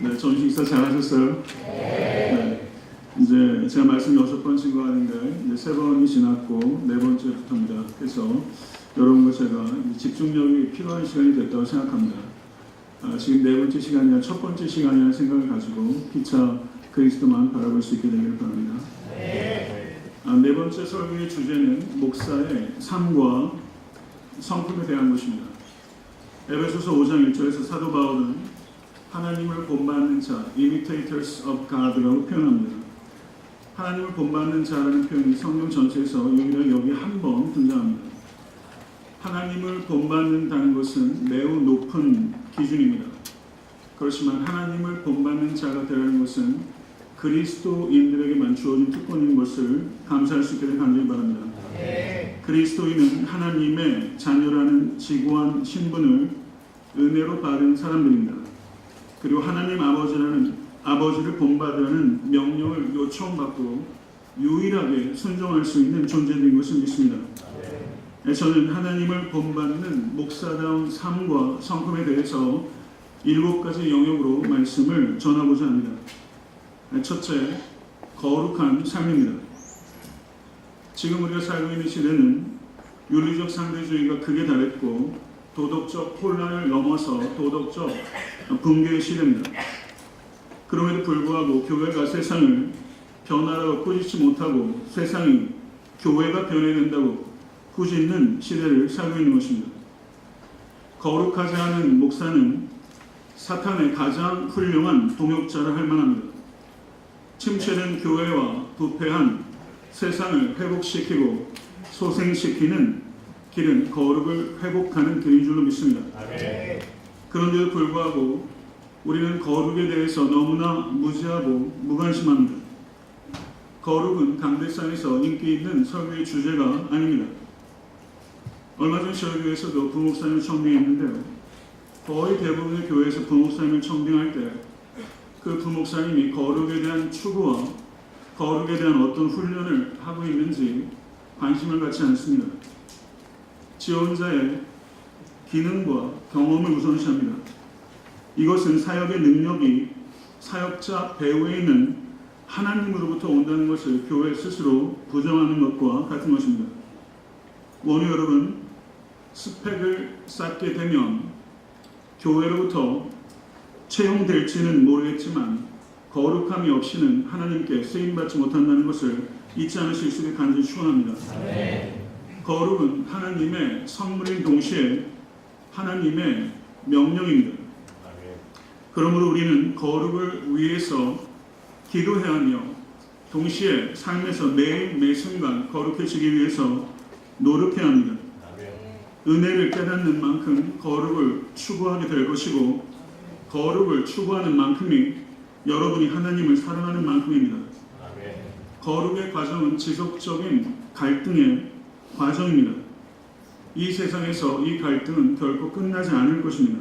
네, 점심 식사 잘 하셨어요? 네. 이제 제가 말씀 6번 거 하는데 이제 3번이 지났고 4번째부터입니다. 그래서 여러분과 제가 집중력이 필요한 시간이 됐다고 생각합니다. 지금 4번째 시간이 아니라 첫 번째 시간이라는 생각을 가지고 피차 그리스도만 바라볼 수 있게 되기를 바랍니다. 네 번째 설교의 주제는 목사의 삶과 성품에 대한 것입니다. 에베소서 5장 1절에서 사도 바울은 하나님을 본받는 자, imitators of God라고 표현합니다. 하나님을 본받는 자라는 표현이 성경 전체에서 유일하게 여기 한 번 등장합니다. 하나님을 본받는다는 것은 매우 높은 기준입니다. 그렇지만 하나님을 본받는 자가 되라는 것은 그리스도인들에게만 주어진 특권인 것을 감사할 수 있게 될 간절히 바랍니다. 그리스도인은 하나님의 자녀라는 지고한 신분을 은혜로 받은 사람들입니다. 그리고 하나님 아버지를 본받으라는 명령을 요청받고 유일하게 순종할 수 있는 존재인 것을 믿습니다. 저는 하나님을 본받는 목사다운 삶과 성품에 대해서 7가지 영역으로 말씀을 전하고자 합니다. 첫째, 거룩한 삶입니다. 지금 우리가 살고 있는 시대는 윤리적 상대주의가 극에 달했고 도덕적 혼란을 넘어서 도덕적 붕괴의 시대입니다. 그럼에도 불구하고 교회가 세상을 변화라고 꾸짖지 못하고 세상이 교회가 변해야 된다고 꾸짖는 시대를 살고 있는 것입니다. 거룩하지 않은 목사는 사탄의 가장 훌륭한 동역자를 할 만합니다. 침체된 교회와 부패한 세상을 회복시키고 소생시키는 길은 거룩을 회복하는 길인 줄로 믿습니다. 그런데도 불구하고 우리는 거룩에 대해서 너무나 무지하고 무관심합니다. 거룩은 강대상에서 인기 있는 설교의 주제가 아닙니다. 얼마 전 저희 교회에서도 부목사님을 청빙했는데요. 거의 대부분의 교회에서 부목사님을 청빙할 때 그 부목사님이 거룩에 대한 추구와 거룩에 대한 어떤 훈련을 하고 있는지 관심을 갖지 않습니다. 지원자의 기능과 경험을 우선시합니다. 이것은 사역의 능력이 사역자 배후에 있는 하나님으로부터 온다는 것을 교회 스스로 부정하는 것과 같은 것입니다. 원우 여러분, 스펙을 쌓게 되면 교회로부터 채용될지는 모르겠지만 거룩함이 없이는 하나님께 쓰임받지 못한다는 것을 잊지 않으실 수 있게 간절히 축원합니다. 거룩은 하나님의 선물인 동시에 하나님의 명령입니다. 그러므로 우리는 거룩을 위해서 기도해야 하며 동시에 삶에서 매 순간 거룩해지기 위해서 노력해야 합니다. 은혜를 깨닫는 만큼 거룩을 추구하게 될 것이고 거룩을 추구하는 만큼이 여러분이 하나님을 사랑하는 만큼입니다. 거룩의 과정은 지속적인 갈등의 과정입니다. 이 세상에서 이 갈등은 결코 끝나지 않을 것입니다.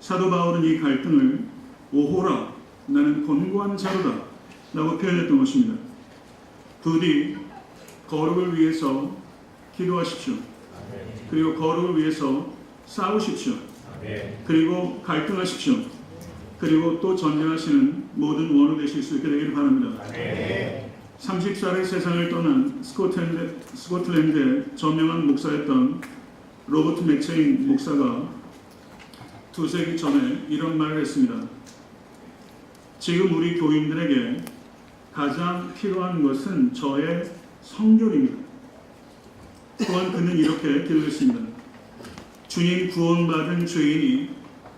사도 바울은 이 갈등을 오호라, 나는 곤고한 자로다 라고 표현했던 것입니다. 부디 거룩을 위해서 기도하십시오. 그리고 거룩을 위해서 싸우십시오. 그리고 갈등하십시오. 그리고 또 전쟁하시는 모든 원우 되실 수 있게 되기를 바랍니다. 30살에 세상을 떠난 스코틀랜드의 저명한 목사였던 로버트 맥체인 목사가 2세기 전에 이런 말을 했습니다. 지금 우리 교인들에게 가장 필요한 것은 저의 성결입니다. 또한 그는 이렇게 기도했습니다. 주님, 구원받은 죄인이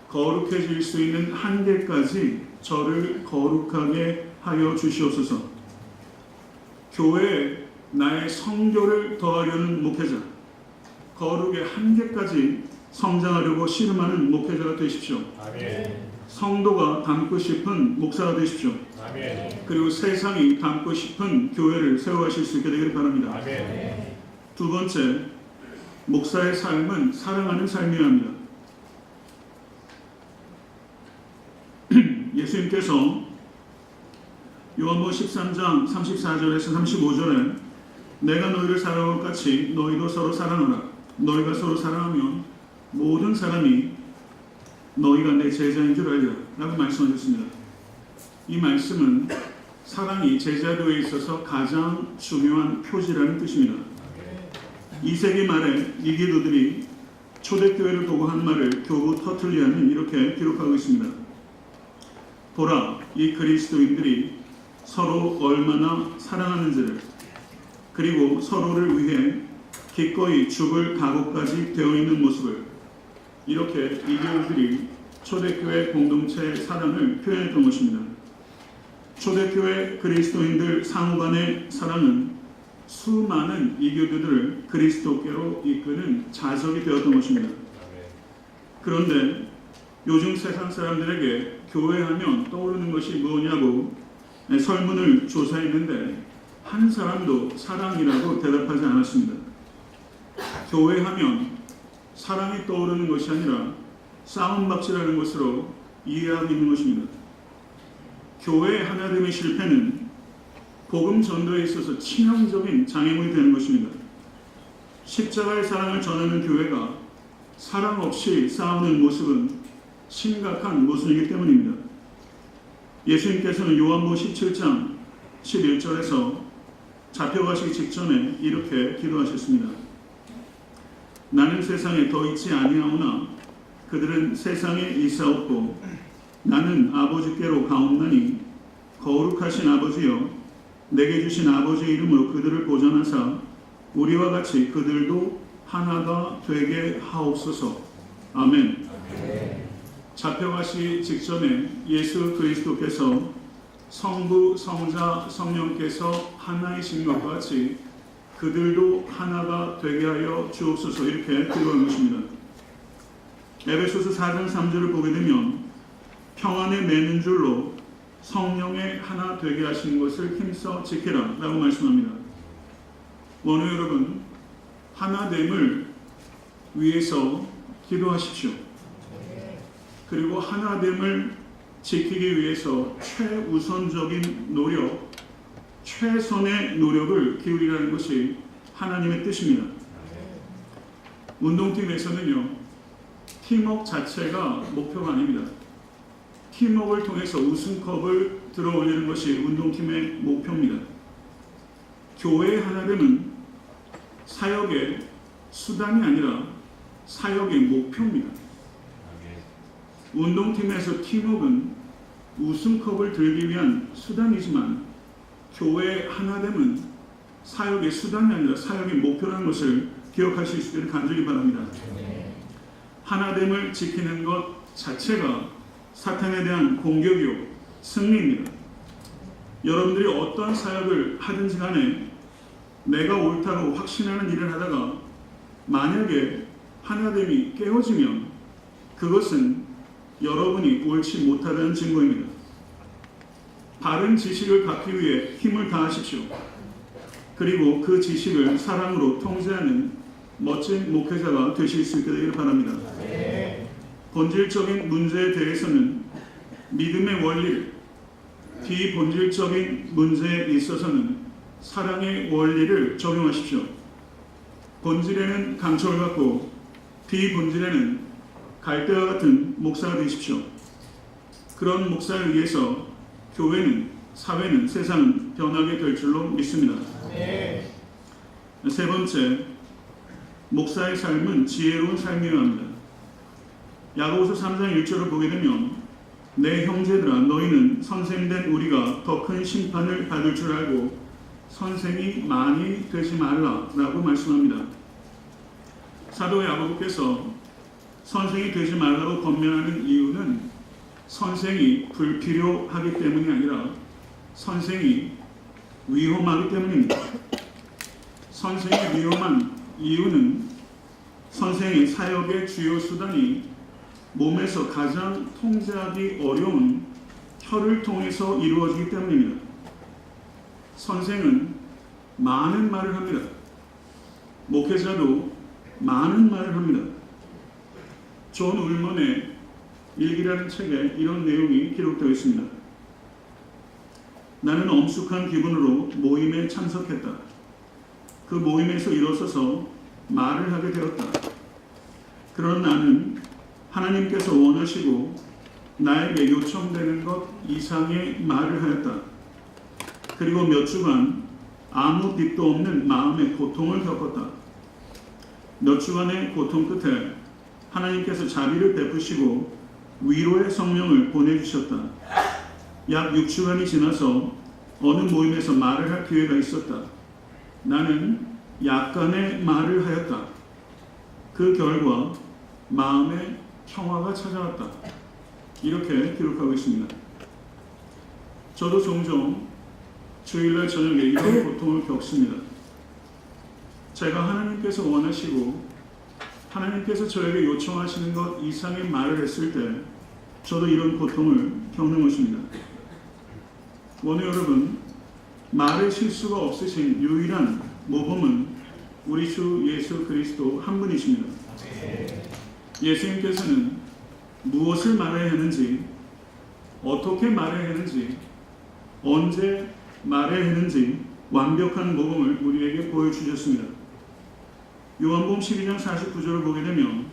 거룩해질 수 있는 한계까지 저를 거룩하게 하여 주시옵소서. 교회에 나의 성결을 더하려는 목회자, 거룩의 한계까지 성장하려고 씨름하는 목회자가 되십시오. 성도가 닮고 싶은 목사가 되십시오. 그리고 세상이 닮고 싶은 교회를 세워가실 수 있게 되기를 바랍니다. 두 번째, 목사의 삶은 사랑하는 삶이어야 합니다. 예수님께서 요한복음 13장 34절에서 35절에 내가 너희를 사랑한 것 같이 너희도 서로 사랑하라. 너희가 서로 사랑하면 모든 사람이 너희가 내 제자인 줄 알리라 라고 말씀하셨습니다. 이 말씀은 사랑이 제자도에 있어서 가장 중요한 표지라는 뜻입니다. 2세기 말에 이교도들이 초대교회를 보고 한 말을 교부 터툴리안은 이렇게 기록하고 있습니다. 보라, 이 그리스도인들이 서로 얼마나 사랑하는지를, 그리고 서로를 위해 기꺼이 죽을 각오까지 되어 있는 모습을, 이렇게 이교도들이 초대교회 공동체의 사랑을 표현했던 것입니다. 초대교회 그리스도인들 상호간의 사랑은 수많은 이교도들을 그리스도께로 이끄는 자석이 되었던 것입니다. 그런데 요즘 세상 사람들에게 교회하면 떠오르는 것이 무엇이냐고 설문을 조사했는데 한 사람도 사랑이라고 대답하지 않았습니다. 교회하면 사랑이 떠오르는 것이 아니라 싸움박질하는 것으로 이해하고 있는 것입니다. 교회의 하나됨의 실패는 복음 전도에 있어서 치명적인 장애물이 되는 것입니다. 십자가의 사랑을 전하는 교회가 사랑 없이 싸우는 모습은 심각한 모순이기 때문입니다. 예수님께서는 요한복음 17장 11절에서 잡혀가시기 직전에 이렇게 기도하셨습니다. 나는 세상에 더 있지 아니하오나 그들은 세상에 있사옵고 나는 아버지께로 가옵나니 거룩하신 아버지여 내게 주신 아버지의 이름으로 그들을 보전하사 우리와 같이 그들도 하나가 되게 하옵소서. 아멘. 잡혀가시기 직전에 예수 그리스도께서 성부, 성자, 성령께서 하나이신 것과 같이 그들도 하나가 되게 하여 주옵소서 이렇게 기도한 것입니다. 에베소서 4장 3절을 보게 되면 평안에 매는 줄로 성령의 하나 되게 하신 것을 힘써 지키라 라고 말씀합니다. 원우 여러분, 하나됨을 위해서 기도하십시오. 그리고 하나됨을 지키기 위해서 최우선적인 노력, 최선의 노력을 기울이라는 것이 하나님의 뜻입니다. 운동팀에서는요, 팀워크 자체가 목표가 아닙니다. 팀워크를 통해서 우승컵을 들어올리는 것이 운동팀의 목표입니다. 교회의 하나됨은 사역의 수단이 아니라 사역의 목표입니다. 운동팀에서 팀워크는 우승컵을 들기 위한 수단이지만 교회의 하나됨은 사역의 수단이 아니라 사역의 목표라는 것을 기억하실 수 있기를 간절히 바랍니다. 하나됨을 지키는 것 자체가 사탄에 대한 공격이요 승리입니다. 여러분들이 어떤 사역을 하든지 간에 내가 옳다고 확신하는 일을 하다가 만약에 하나됨이 깨어지면 그것은 여러분이 옳지 못하다는 증거입니다. 바른 지식을 갖기 위해 힘을 다하십시오. 그리고 그 지식을 사랑으로 통제하는 멋진 목회자가 되실 수 있게 되기를 바랍니다. 본질적인 문제에 대해서는 믿음의 원리를, 비본질적인 문제에 있어서는 사랑의 원리를 적용하십시오. 본질에는 강철을 갖고 비본질에는 갈대와 같은 목사가 되십시오. 그런 목사를 위해서 교회는, 사회는, 세상은 변하게 될 줄로 믿습니다. 세 번째, 목사의 삶은 지혜로운 삶이어야 합니다. 야고보서 3장 1절을 보게 되면 내 형제들아 너희는 선생된 우리가 더 큰 심판을 받을 줄 알고 선생이 많이 되지 말라라고 말씀합니다. 사도 야고보께서 선생이 되지 말라고 권면하는 이유는 선생이 불필요하기 때문이 아니라 선생이 위험하기 때문입니다. 선생이 위험한 이유는 선생의 사역의 주요 수단이 몸에서 가장 통제하기 어려운 혀를 통해서 이루어지기 때문입니다. 선생은 많은 말을 합니다. 목회자도 많은 말을 합니다. 존 울먼의 일기라는 책에 이런 내용이 기록되어 있습니다. 나는 엄숙한 기분으로 모임에 참석했다. 그 모임에서 일어서서 말을 하게 되었다. 그런 나는 하나님께서 원하시고 나에게 요청되는 것 이상의 말을 하였다. 그리고 몇 주간 아무 빛도 없는 마음의 고통을 겪었다. 몇 주간의 고통 끝에 하나님께서 자비를 베푸시고 위로의 성령을 보내주셨다. 약 6주간이 지나서 어느 모임에서 말을 할 기회가 있었다. 나는 약간의 말을 하였다. 그 결과 마음의 평화가 찾아왔다. 이렇게 기록하고 있습니다. 저도 종종 주일날 저녁에 이런 고통을 겪습니다. 제가 하나님께서 원하시고 하나님께서 저에게 요청하시는 것 이상의 말을 했을 때 저도 이런 고통을 겪는 것입니다. 원우 여러분, 말의 실수가 없으신 유일한 모범은 우리 주 예수 그리스도 한 분이십니다. 예수님께서는 무엇을 말해야 하는지, 어떻게 말해야 하는지, 언제 말해야 하는지 완벽한 모범을 우리에게 보여주셨습니다. 요한복음 12장 49절을 보게 되면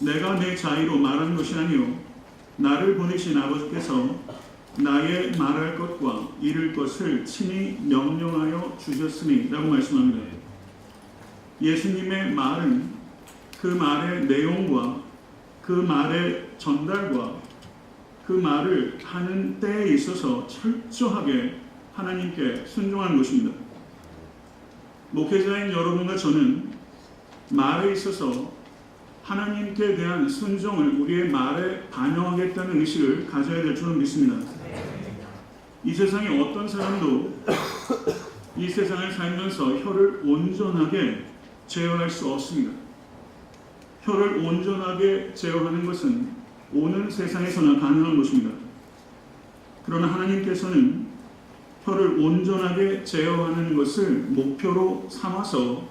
내가 내 자의로 말한 것이 아니요 나를 보내신 아버지께서 나의 말할 것과 이룰 것을 친히 명령하여 주셨으니 라고 말씀합니다. 예수님의 말은 그 말의 내용과 그 말의 전달과 그 말을 하는 때에 있어서 철저하게 하나님께 순종하는 것입니다. 목회자인 여러분과 저는 말에 있어서 하나님께 대한 순종을 우리의 말에 반영하겠다는 의식을 가져야 될 줄은 믿습니다. 이 세상에 어떤 사람도 이 세상을 살면서 혀를 온전하게 제어할 수 없습니다. 혀를 온전하게 제어하는 것은 오는 세상에서나 가능한 것입니다. 그러나 하나님께서는 혀를 온전하게 제어하는 것을 목표로 삼아서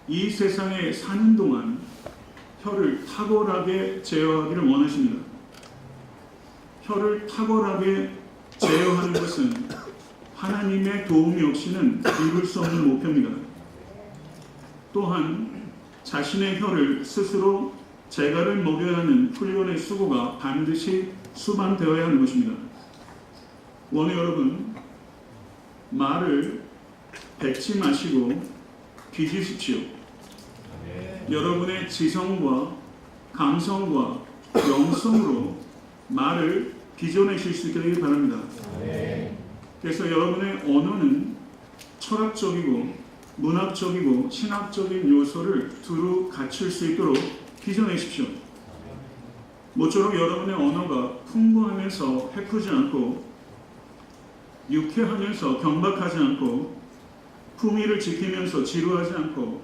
이 세상에 사는 동안 혀를 탁월하게 제어하기를 원하십니다. 혀를 탁월하게 제어하는 것은 하나님의 도움이 없이는 이룰 수 없는 목표입니다. 또한 자신의 혀를 스스로 재갈을 먹여야 하는 훈련의 수고가 반드시 수반되어야 하는 것입니다. 원우 여러분, 말을 뱉지 마시고 빚으십시오. 여러분의 지성과 감성과 영성으로 말을 빚어내실 수 있기를 바랍니다. 그래서 여러분의 언어는 철학적이고 문학적이고 신학적인 요소를 두루 갖출 수 있도록 빚어내십시오. 모쪼록 여러분의 언어가 풍부하면서 해프지 않고 유쾌하면서 경박하지 않고 품위를 지키면서 지루하지 않고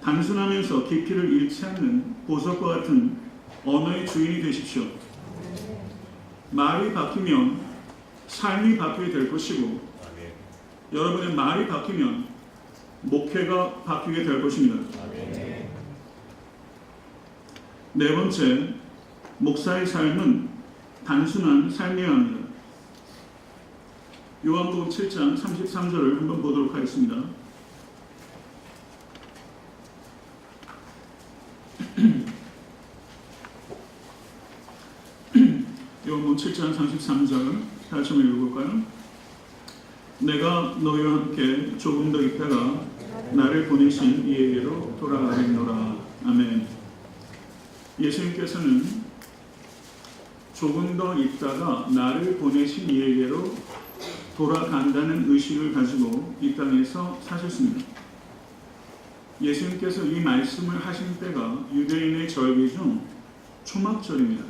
단순하면서 깊이를 잃지 않는 보석과 같은 언어의 주인이 되십시오. 말이 바뀌면 삶이 바뀌게 될 것이고 여러분의 말이 바뀌면 목회가 바뀌게 될 것입니다. 네 번째, 목사의 삶은 단순한 삶이어야 합니다. 요한복음 7장 33절을 한번 보도록 하겠습니다. 요한복음 7장 33절 다시 한번 읽어볼까요? 내가 너희와 함께 조금 더 있다가 나를 보내신 이에게로 돌아가겠노라. 아멘. 예수님께서는 조금 더 있다가 나를 보내신 이에게로 돌아간다는 의식을 가지고 이 땅에서 사셨습니다. 예수님께서 이 말씀을 하신 때가 유대인의 절기 중 초막절입니다.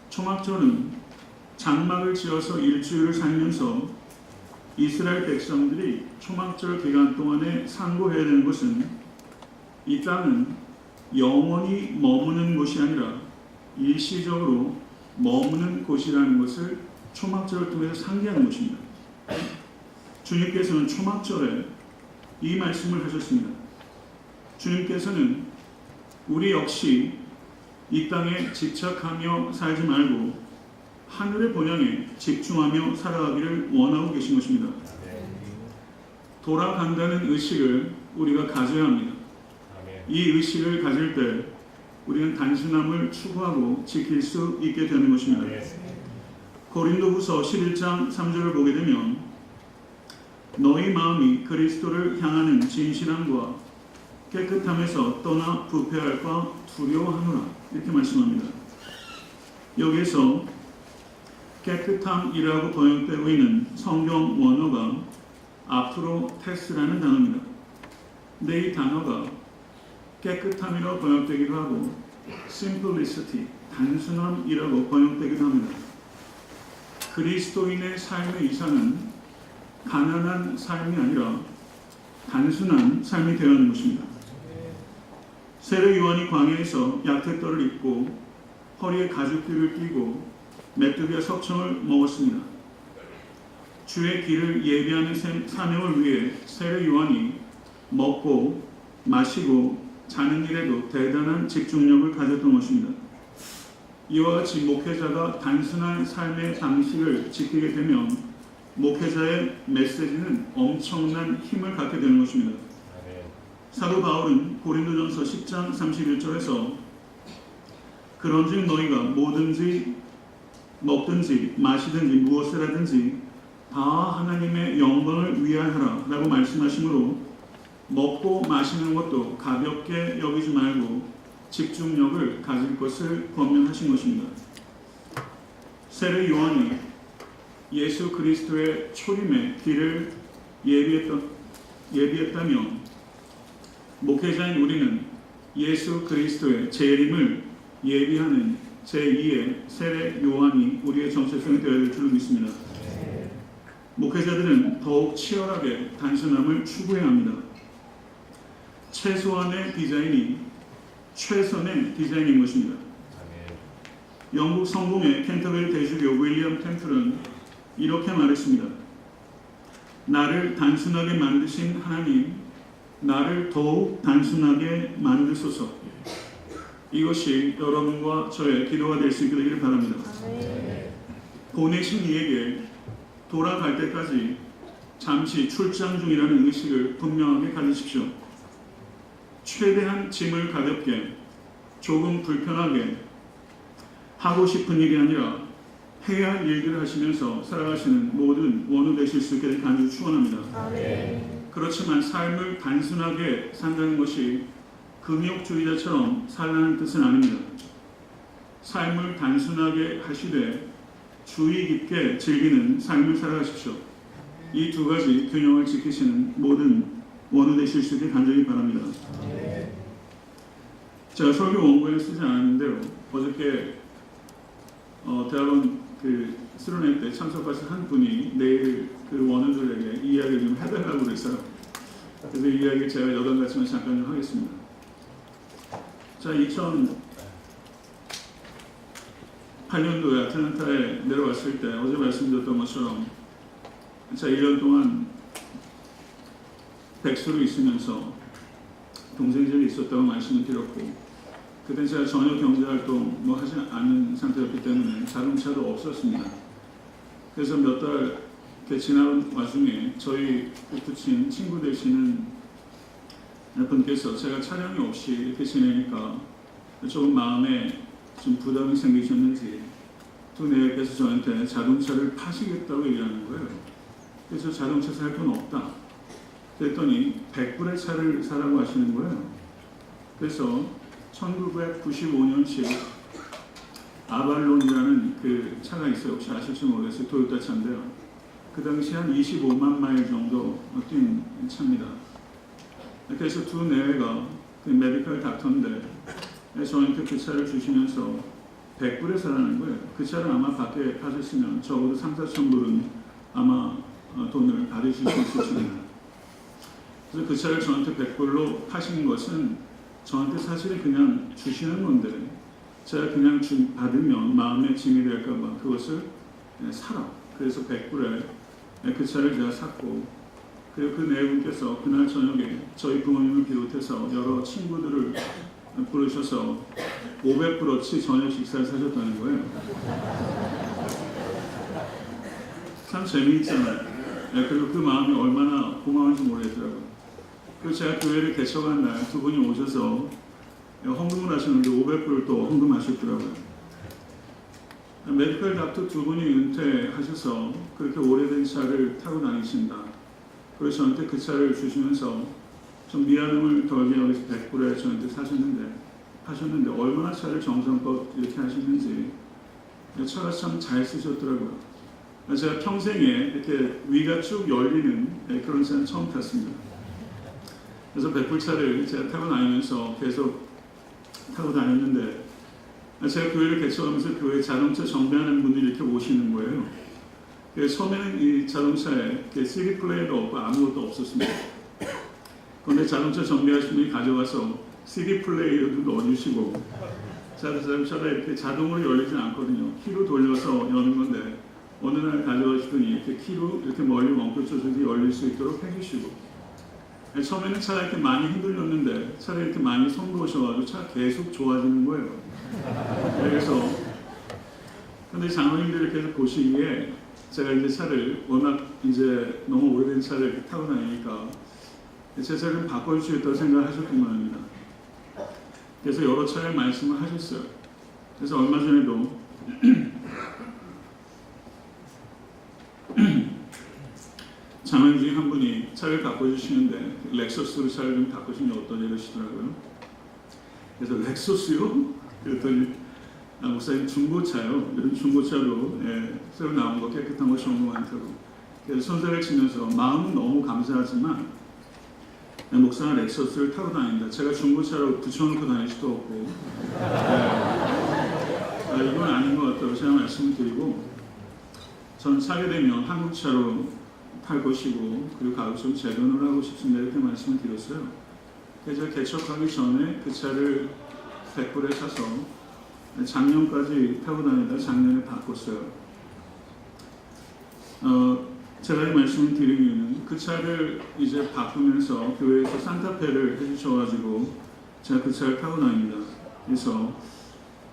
초막절은 장막을 지어서 일주일을 살면서 이스라엘 백성들이 초막절 기간 동안에 상고해야 되는 것은 이 땅은 영원히 머무는 곳이 아니라 일시적으로 머무는 곳이라는 것을 초막절을 통해서 상기하는 것입니다. 주님께서는 초막절에 이 말씀을 하셨습니다. 주님께서는 우리 역시 이 땅에 집착하며 살지 말고 하늘의 본향에 집중하며 살아가기를 원하고 계신 것입니다. 돌아간다는 의식을 우리가 가져야 합니다. 이 의식을 가질 때 우리는 단순함을 추구하고 지킬 수 있게 되는 것입니다. 고린도후서 11장 3절을 보게 되면 너희 마음이 그리스도를 향하는 진실함과 깨끗함에서 떠나 부패할까 두려워하노라 이렇게 말씀합니다. 여기에서 깨끗함이라고 번역되고 있는 성경 원어가 아프로테스라는 단어입니다. 근데 이 단어가 깨끗함이라고 번역되기도 하고 simplicity, 단순함이라고 번역되기도 합니다. 그리스도인의 삶의 이상은 가난한 삶이 아니라 단순한 삶이 되어야 하는 것입니다. 세례 요한이 광야에서 약태떨을 입고 허리에 가죽띠를 띠고 메뚜기와 석청을 먹었습니다. 주의 길을 예비하는 사명을 위해 세례 요한이 먹고 마시고 자는 일에도 대단한 집중력을 가졌던 것입니다. 이와 같이 목회자가 단순한 삶의 방식을 지키게 되면 목회자의 메시지는 엄청난 힘을 갖게 되는 것입니다. 사도 바울은 고린도전서 10장 31절에서 그런즉 너희가 뭐든지 먹든지 마시든지 무엇을 하든지 다 하나님의 영광을 위하여라 라고 말씀하시므로 먹고 마시는 것도 가볍게 여기지 말고 집중력을 가질 것을 권면하신 것입니다. 세례 요한이 예수 그리스도의 초림의 길을 예비했다면 목회자인 우리는 예수 그리스도의 재림을 예비하는 제2의 세례 요한이 우리의 정체성이 되어야 될 줄을 믿습니다. 목회자들은 더욱 치열하게 단순함을 추구해야 합니다. 최소한의 디자인이 최선의 디자인인 것입니다. 영국 성공의 캔터베리 대주교 윌리엄 템플은 이렇게 말했습니다. 나를 단순하게 만드신 하나님, 나를 더욱 단순하게 만드소서. 이것이 여러분과 저의 기도가 될 수 있게 되기를 바랍니다. 보내신 이에게 돌아갈 때까지 잠시 출장 중이라는 의식을 분명하게 가지십시오. 최대한 짐을 가볍게 조금 불편하게 하고 싶은 일이 아니라 해야 할 일들을 하시면서 살아가시는 모든 원우 되실 수 있게 간절히 축원합니다. 그렇지만 삶을 단순하게 산다는 것이 금욕주의자처럼 살라는 뜻은 아닙니다. 삶을 단순하게 하시되 주의 깊게 즐기는 삶을 살아가십시오. 이 두 가지 균형을 지키시는 모든 원우 되실 수 있게 간절히 바랍니다. 제가 설교 원고에 쓰지 않았는데요. 어저께 대학원 수련회 때 참석하신 한 분이 내일 그 원우들에게 이 이야기를 좀 해달라고 그랬어요. 그래서 이 이야기를 제가 여담 같지만 잠깐 좀 하겠습니다. 자, 2008년도에 아틀란타에 내려왔을 때 어제 말씀드렸던 것처럼 제가 1년 동안 백수로 있으면서 동생들이 있었다고 말씀을 드렸고 그때 제가 전혀 경제활동 하지 않는 상태였기 때문에 자동차도 없었습니다. 그래서 몇 달 지나온 와중에 저희 부친 친구 되시는 분께서 제가 촬영이 없이 이렇게 지내니까 조금 마음에 좀 부담이 생기셨는지 두 내외께서 저한테 자동차를 파시겠다고 얘기하는 거예요. 그래서 자동차 살 돈 없다. 그랬더니 100불의 차를 사라고 하시는 거예요. 그래서 1995년식 아발론이라는 그 차가 있어요. 혹시 아실지 모르겠어요. 토요타 차인데요. 그 당시 한 25만 마일 정도 뛴 차입니다. 그래서 두 내외가 그 메디컬 닥터인데 저한테 그 차를 주시면서 100불에 사라는 거예요. 그 차를 아마 밖에 파셨으면 적어도 3,4천 불은 아마 돈을 받으실 수 있으십니다. 그래서 그 차를 저한테 100불로 파신 것은 저한테 사실 그냥 주시는 건데 제가 그냥 받으면 마음의 짐이 될까봐 그것을 사라. 그래서 100불에 그 차를 제가 샀고 그리고 그 내분께서 그날 저녁에 저희 부모님을 비롯해서 여러 친구들을 부르셔서 500불어치 저녁 식사를 사셨다는 거예요. 참 재미있잖아요. 그리고 그 마음이 얼마나 고마운지 모르겠더라고요. 그리고 제가 교회를 개척한 날 두 분이 오셔서 헌금을 하셨는데 500불을 또 헌금하셨더라고요. 메디컬 닥터 두 분이 은퇴하셔서 그렇게 오래된 차를 타고 다니신다. 그래서 저한테 그 차를 주시면서 좀 미안함을 덜게 여기서 100불에 저한테 하셨는데 얼마나 차를 정성껏 이렇게 하시는지 차가 참 잘 쓰셨더라고요. 제가 평생에 이렇게 위가 쭉 열리는 그런 차는 처음 탔습니다. 그래서 100불 차를 제가 타고 다니면서 계속 타고 다녔는데 제가 교회를 개척하면서 교회 자동차 정비하는 분들이 이렇게 오시는 거예요. 처음에는 이 자동차에 CD 플레이어도 없고 아무것도 없었습니다. 그런데 자동차 정비하신 분이 가져와서 CD 플레이어도 넣어주시고 자동차가 이렇게 자동으로 열리진 않거든요. 키로 돌려서 여는 건데 어느 날 가져가시더니 이렇게 키로 이렇게 멀리 멈춰져서 열릴 수 있도록 해주시고 처음에는 차가 이렇게 많이 흔들렸는데 차를 이렇게 많이 손놓으셔가지고 차가 계속 좋아지는 거예요. 그래서 근데 장로님들이 계속 보시기에 제가 이제 차를 워낙 이제 너무 오래된 차를 이렇게 타고 다니니까 제 차를 바꿔주시겠다고 생각하셨던 모양입니다. 그래서 여러 차례 말씀을 하셨어요. 그래서 얼마 전에도 장로님 중에 한 분이 차를 바꿔주시는데 렉서스로 차를 좀 바꾸시면 어떠냐 이러시더라고요. 그래서 렉서스요? 그랬더니 목사님 중고차요. 요즘 중고차로 새로 나온 거 깨끗한 거 좋은 거 많다고. 그래서 손살을 치면서 마음은 너무 감사하지만 목사가 렉서스를 타고 다닌다. 제가 중고차로 붙여놓고 다닐 수도 없고 이건 아닌 것 같다고 제가 말씀을 드리고 전 사게 되면 한국차로 탈 것이고 그리고 가급적 재건을 하고 싶습니다. 이렇게 말씀을 드렸어요. 그래서 개척하기 전에 그 차를 100불에 사서 작년까지 타고 다니다 작년에 바꿨어요. 제가 이 말씀을 드린 이유는 그 차를 이제 바꾸면서 교회에서 산타페를 해주셔가지고 제가 그 차를 타고 다닙니다. 그래서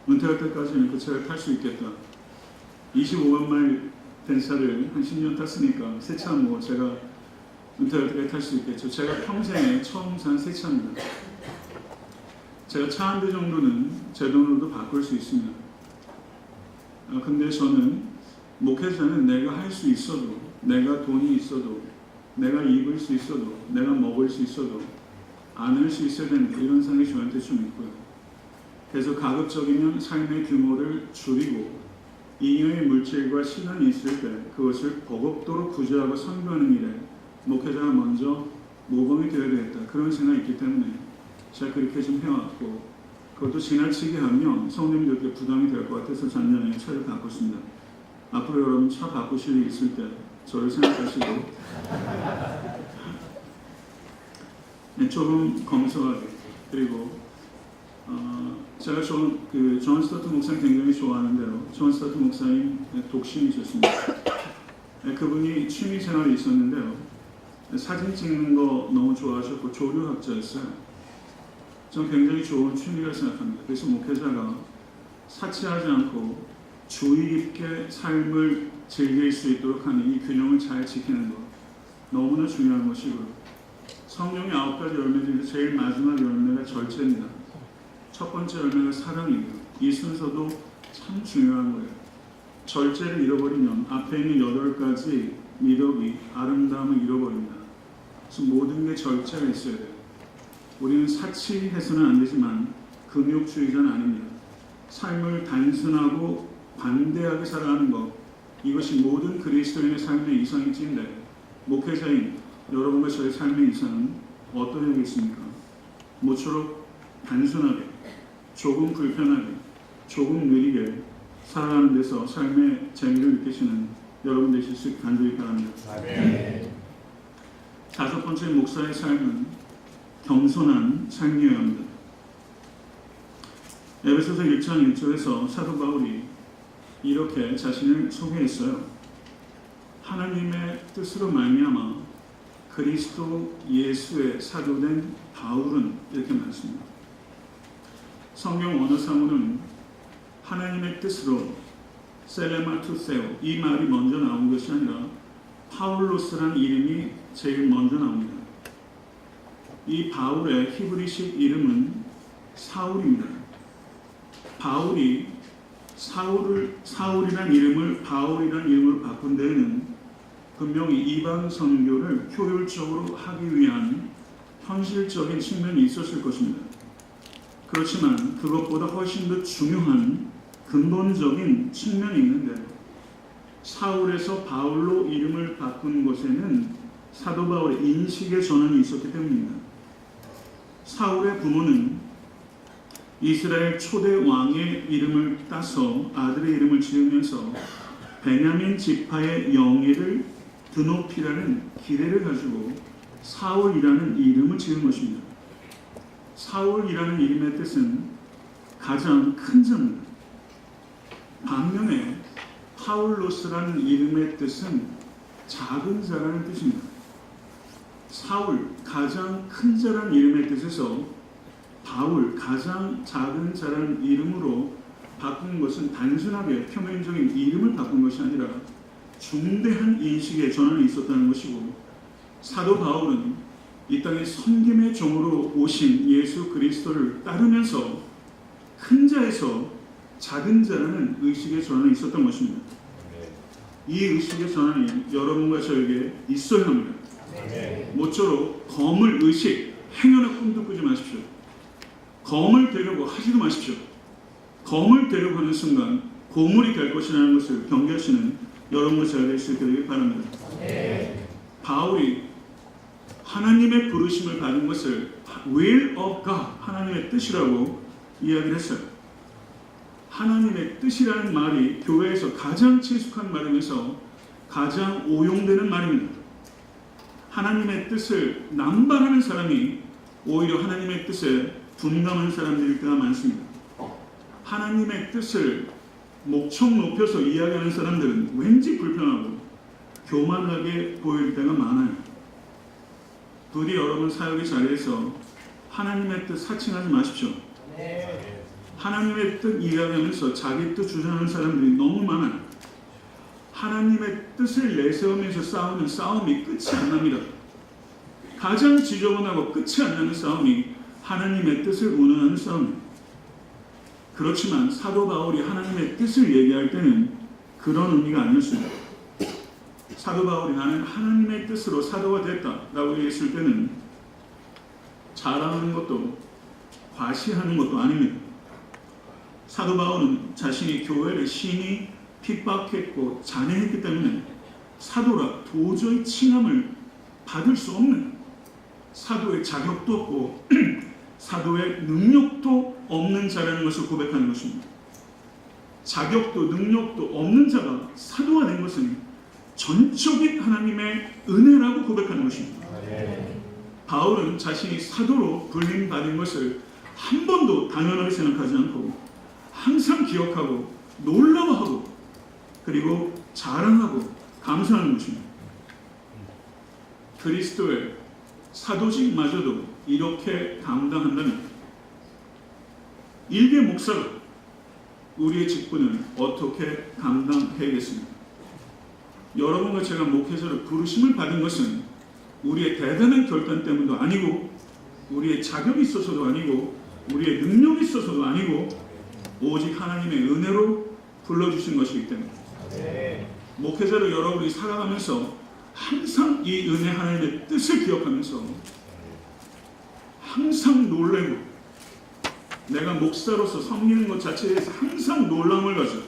은퇴할 때까지는 그 차를 탈 수 있겠다. 25만 마일 된 차를 한 10년 탔으니까 새 차 뭐 제가 은퇴할 때까지 탈 수 있겠죠. 제가 평생에 처음 산 새 차입니다. 제가 차 한 대 정도는 제 돈으로도 바꿀 수 있습니다. 근데 저는 목회자는 내가 할 수 있어도, 내가 돈이 있어도, 내가 입을 수 있어도, 내가 먹을 수 있어도 안 할 수 있어야 된다. 이런 생각이 저한테 좀 있고요. 그래서 가급적이면 삶의 규모를 줄이고 잉여의 물질과 시간이 있을 때 그것을 버겁도록 구제하고 선교하는 일에 목회자가 먼저 모범이 되어야 되겠다. 그런 생각이 있기 때문에 제가 그렇게 좀 해왔고 그것도 지나치게 하면 성도님들께 부담이 될 것 같아서 작년에 차를 바꿨습니다. 앞으로 여러분 차 바꾸실 일 있을 때 저를 생각하시고 조금 검소하게 그리고 제가 존 스타트 목사님 굉장히 좋아하는데요. 존 스타트 목사님 독신이셨습니다. 그분이 취미 생활이 있었는데요. 사진 찍는 거 너무 좋아하셨고 조류학자였어요. 저는 굉장히 좋은 취미라 생각합니다. 그래서 목회자가 사치하지 않고 주의 깊게 삶을 즐길 수 있도록 하는 이 균형을 잘 지키는 것 너무나 중요한 것이고요. 성령의 9가지 열매 중에 제일 마지막 열매가 절제입니다. 첫 번째 열매가 사랑이고요. 이 순서도 참 중요한 거예요. 절제를 잃어버리면 앞에 있는 8가지 미덕이 아름다움을 잃어버립니다. 그래서 모든 게 절제가 있어야 돼요. 우리는 사치해서는 안 되지만 금욕주의자는 아닙니다. 삶을 단순하고 관대하게 살아가는 것 이것이 모든 그리스도인의 삶의 이상일지인데 목회자인 여러분과 저의 삶의 이상은 어떤 일이겠습니까? 모쪼록 단순하게 조금 불편하게 조금 느리게 살아가는 데서 삶의 재미를 느끼시는 여러분 되실 수 있게 간절히 바랍니다. 다섯 번째 목사의 삶은 겸손한 삶이어야 합니다. 에베소서 1장 1절에서 사도 바울이 이렇게 자신을 소개했어요. 하나님의 뜻으로 말미암아 그리스도 예수의 사도된 바울은 이렇게 말했습니다. 성경 원어상으로는 하나님의 뜻으로 셀레마투세오 이 말이 먼저 나온 것이 아니라 파울로스라는 이름이 제일 먼저 나옵니다. 이 바울의 히브리식 이름은 사울입니다. 바울이 사울이란 이름을 바울이란 이름으로 바꾼 데에는 분명히 이방 선교를 효율적으로 하기 위한 현실적인 측면이 있었을 것입니다. 그렇지만 그것보다 훨씬 더 중요한 근본적인 측면이 있는데, 사울에서 바울로 이름을 바꾼 것에는 사도 바울의 인식의 전환이 있었기 때문입니다. 사울의 부모는 이스라엘 초대 왕의 이름을 따서 아들의 이름을 지으면서 베냐민 지파의 영예를 드높이라는 기대를 가지고 사울이라는 이름을 지은 것입니다. 사울이라는 이름의 뜻은 가장 큰 자입니다. 반면에 파울로스라는 이름의 뜻은 작은 자라는 뜻입니다. 사울, 가장 큰 자라는 이름의 뜻에서 바울, 가장 작은 자라는 이름으로 바꾼 것은 단순하게 표면적인 이름을 바꾼 것이 아니라 중대한 인식의 전환이 있었다는 것이고, 사도 바울은 이 땅에 섬김의 종으로 오신 예수 그리스도를 따르면서 큰 자에서 작은 자라는 의식의 전환이 있었던 것입니다. 이 의식의 전환이 여러분과 저에게 있어야 합니다. 모쪼록 검을 의식, 행여나 꿈도 꾸지 마십시오. 검을 되려고 하지도 마십시오. 검을 되려고 하는 순간 고물이 될 것이라는 것을 경계하시는 여러분과 제가 될 수 있게 되길 바랍니다. 바울이 하나님의 부르심을 받은 것을 will of God, 하나님의 뜻이라고 이야기를 했어요. 하나님의 뜻이라는 말이 교회에서 가장 친숙한 말이면서 가장 오용되는 말입니다. 하나님의 뜻을 남발하는 사람이 오히려 하나님의 뜻에 둔감한 사람들일 때가 많습니다. 하나님의 뜻을 목청 높여서 이야기하는 사람들은 왠지 불편하고 교만하게 보일 때가 많아요. 부디 여러분 사역의 자리에서 하나님의 뜻 사칭하지 마십시오. 하나님의 뜻 이야기하면서 자기 뜻 주장하는 사람들이 너무 많아요. 하나님의 뜻을 내세우면서 싸우는 싸움이 끝이 안 납니다. 가장 지저분하고 끝이 안 나는 싸움이 하나님의 뜻을 운운하는 싸움입니다. 그렇지만 사도 바울이 하나님의 뜻을 얘기할 때는 그런 의미가 아니었습니다. 사도 바울이 나는 하나님의 뜻으로 사도가 됐다라고 얘기했을 때는 자랑하는 것도 과시하는 것도 아닙니다. 사도 바울은 자신이 교회를 심히 핍박했고 잔해했기 때문에 사도라 도저히 칭함을 받을 수 없는, 사도의 자격도 없고 사도의 능력도 없는 자라는 것을 고백하는 것입니다. 자격도 능력도 없는 자가 사도가 된 것은 전적인 하나님의 은혜라고 고백하는 것입니다. 바울은 자신이 사도로 불림받은 것을 한 번도 당연하게 생각하지 않고 항상 기억하고 놀라워하고 그리고 자랑하고 감사하는 것입니다. 그리스도의 사도직마저도 이렇게 감당한다면 일개 목사가 우리의 직분을 어떻게 감당해야겠습니까? 여러분과 제가 목회자로 부르심을 받은 것은 우리의 대단한 결단 때문도 아니고 우리의 자격이 있어서도 아니고 우리의 능력이 있어서도 아니고 오직 하나님의 은혜로 불러주신 것이기 때문에 목회자로 여러분이 살아가면서 항상 이 은혜 하나님의 뜻을 기억하면서 항상 놀래고 내가 목사로서 섬기는 것 자체에 대해서 항상 놀람을 가져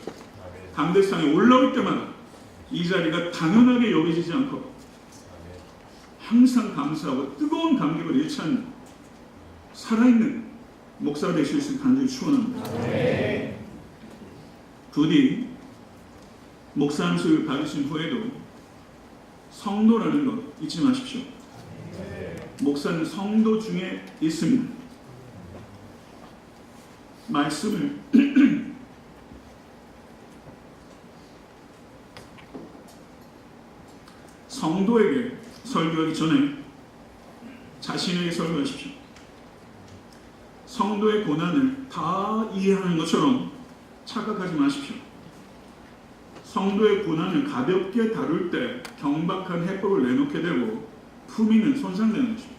강대상에 올라올 때마다 이 자리가 당연하게 여겨지지 않고 항상 감사하고 뜨거운 감격을 일치하는 살아있는 목사가 되실 수 있을 간절히 축원합니다. 부디 목사 안수를 받으신 후에도 성도라는 것 잊지 마십시오. 목사는 성도 중에 있습니다. 말씀을 성도에게 설교하기 전에 자신에게 설교하십시오. 성도의 고난을 다 이해하는 것처럼 착각하지 마십시오. 성도의 고난을 가볍게 다룰 때 경박한 해법을 내놓게 되고 품위는 손상되는 것입니다.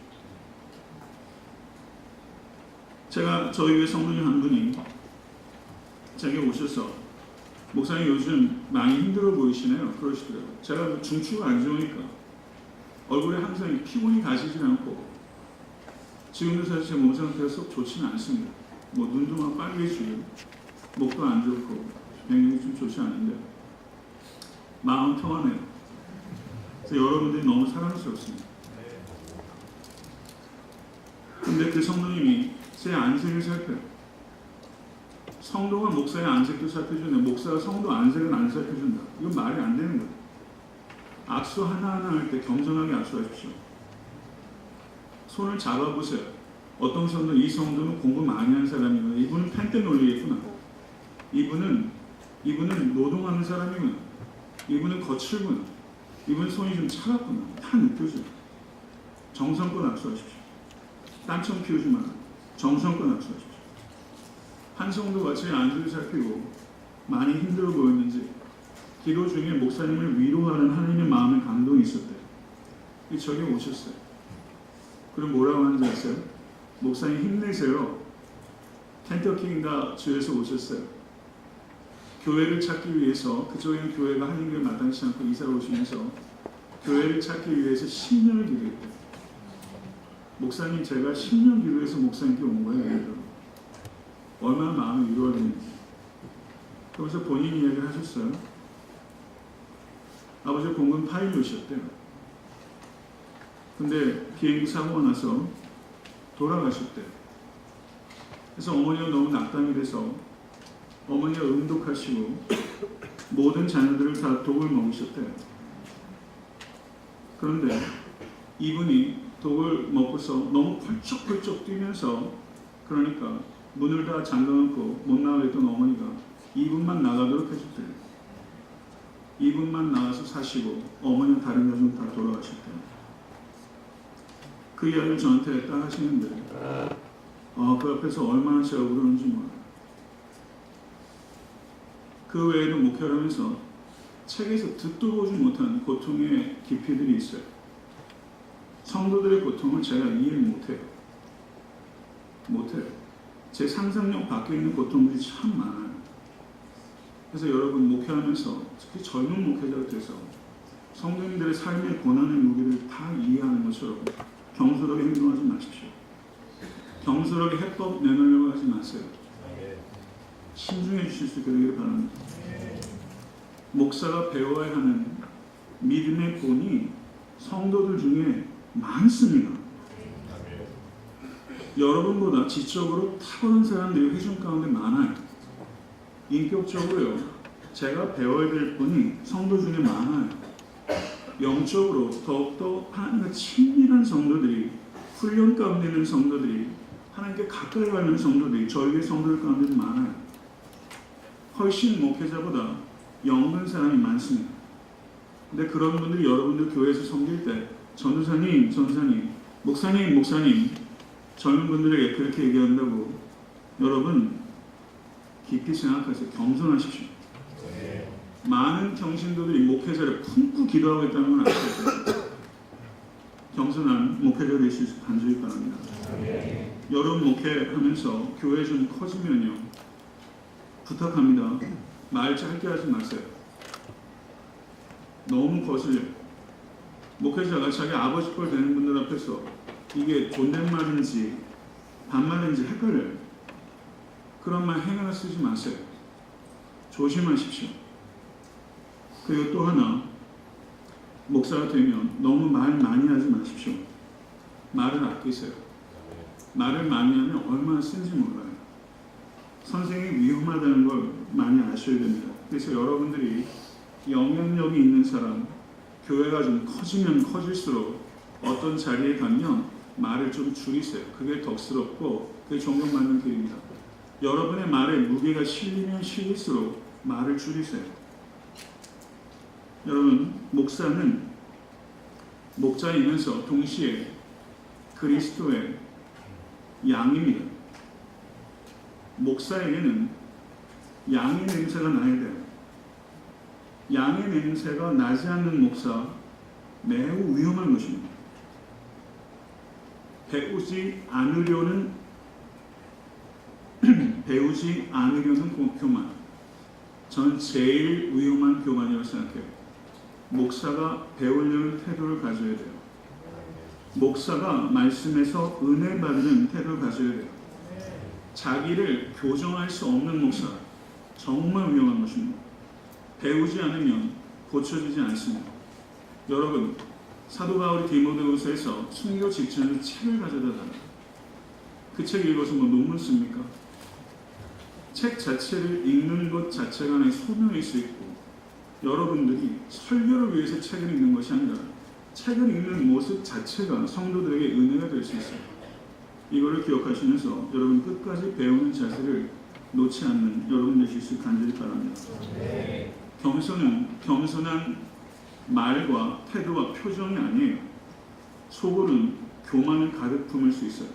저희 교회 성도님 한 분이 제게 오셔서 목사님 요즘 많이 힘들어 보이시네요. 그러시더라고요. 제가 중추가 안 좋으니까 얼굴에 항상 피곤이 가시지 않고 지금도 사실 제 몸 상태가 썩 좋지는 않습니다. 뭐 눈도 막 빨개지고 목도 안 좋고 굉장히 좀 좋지 않은데 마음 평안해요. 그래서 여러분들이 너무 사랑스럽습니다. 근데 그 성도님이 제 안색을 살펴요. 성도가 목사의 안색도 살펴주는데 목사가 성도 안색은 안 살펴준다. 이건 말이 안 되는 거예요. 악수 하나하나 할 때 겸손하게 악수하십시오. 손을 잡아보세요. 어떤 성도, 이 성도는 공부 많이 하는 사람이구나. 이분은 펜때 놀리겠구나. 이분은 노동하는 사람이구나. 이분은 거칠구나. 이분은 손이 좀 차갑구나. 다 느껴져요. 정성껏 악수하십시오. 딴청 피우지 마라. 정성껏 악수하십시오. 한 성도가 제 안색을 살피고 많이 힘들어 보였는지 기도 중에 목사님을 위로하는 하나님의 마음의 감동이 있었대요. 저기 오셨어요. 그럼 뭐라고 하는지 아세요? 목사님 힘내세요. 켄터키인가 주에서 오셨어요. 교회를 찾기 위해서 그쪽에는 교회가 한인교회 마땅치 않고 이사를 오시면서 교회를 찾기 위해서 10년을 기도했대요. 목사님 제가 10년 기도해서 목사님께 온 거예요. 얼마나 마음이 위로가 되는지. 그러면서 본인 이야기를 하셨어요. 아버지 공군 파일럿이었대요. 근데 비행기 사고가 나서 돌아가셨대요. 그래서 어머니가 너무 낙담이 돼서 어머니가 음독하시고 모든 자녀들을 다 독을 먹으셨대요. 그런데 이분이 독을 먹고서 너무 펄쩍펄쩍 뛰면서 그러니까 문을 다 잠가놓고 못 나가겠던 어머니가 이분만 나가도록 해줬대요. 이분만 나가서 사시고 어머니는 다른 가족 다 돌아가셨대요. 그 이야기를 저한테 딱 하시는데 그 앞에서 얼마나 제가 울었는지 몰라요. 그 외에도 목회를 하면서 책에서 듣도 보지 못한 고통의 깊이들이 있어요. 성도들의 고통을 제가 이해를 못해요. 제 상상력 밖에 있는 고통들이 참 많아요. 그래서 여러분 목회하면서 특히 젊은 목회자가 돼서 성도님들의 삶의 고난의 무게를 다 이해하는 것처럼 경솔하게 행동하지 마십시오. 경솔하게 해법 내놓으려고 하지 마세요. 신중해 주실 수 있게 되기를 바랍니다. 목사가 배워야 하는 믿음의 본이 성도들 중에 많습니다. 여러분보다 지적으로 탁월한 사람들이 회중 가운데 많아요. 인격적으로요. 제가 배워야 될 분이 성도 중에 많아요. 영적으로 더욱더 하나님과 친밀한 성도들이 훈련 가운데 있는 성도들이 하나님께 가까이 가는 성도들이 저희의 성도들 가운데 많아요. 훨씬 목회자보다 영은 사람이 많습니다. 근데 그런 분들이 여러분들 교회에서 섬길 때 전도사님, 목사님 젊은 분들에게 그렇게 얘기한다고 여러분 깊이 생각하세요. 겸손하십시오. 많은 경신도들이 목회자를 품고 기도하고 있다는 건 아시죠? 겸손한 목회자 되실 수 간절히 바랍니다. 여러분 목회하면서 교회 좀 커지면요. 부탁합니다. 말 짧게 하지 마세요. 너무 거슬려요. 목회자가 자기 아버지 뻘 되는 분들 앞에서 이게 존댓말인지 반말인지 헷갈려요. 그런 말 행하나 쓰지 마세요. 조심하십시오. 그리고 또 하나, 목사가 되면 너무 말 많이 하지 마십시오. 말을 아끼세요. 말을 많이 하면 얼마나 쓴지 몰라요. 선생이 위험하다는 걸 많이 아셔야 됩니다. 그래서 여러분들이 영향력이 있는 사람, 교회가 좀 커지면 커질수록 어떤 자리에 가면 말을 좀 줄이세요. 그게 덕스럽고 그게 존경받는 길입니다. 여러분의 말에 무게가 실리면 실릴수록 말을 줄이세요. 여러분, 목사는 목자이면서 동시에 그리스도의 양입니다. 목사에게는 양의 냄새가 나야 돼요. 양의 냄새가 나지 않는 목사 매우 위험한 것입니다. 배우지 않으려는 배우지 않으려는 교만. 저는 제일 위험한 교만이라고 생각해요. 목사가 배우려는 태도를 가져야 돼요. 목사가 말씀에서 은혜 받는 태도를 가져야 돼요. 자기를 교정할 수 없는 목사, 정말 위험한 것입니다. 배우지 않으면 고쳐지지 않습니다. 여러분, 사도 바울이 디모데후서에서 순교 직전에 책을 가져다 달라. 그 책 읽어서 뭐 논문 씁니까? 책 자체를 읽는 것 자체가 하나의 소명일 수 있고, 여러분들이 설교를 위해서 책을 읽는 것이 아니라 책을 읽는 모습 자체가 성도들에게 은혜가 될 수 있어요. 이거를 기억하시면서 여러분 끝까지 배우는 자세를 놓지 않는 여러분 되실 수 간절히 바랍니다. 겸손한 말과 태도와 표정이 아니에요. 속으로는 교만을 가득 품을 수 있어요.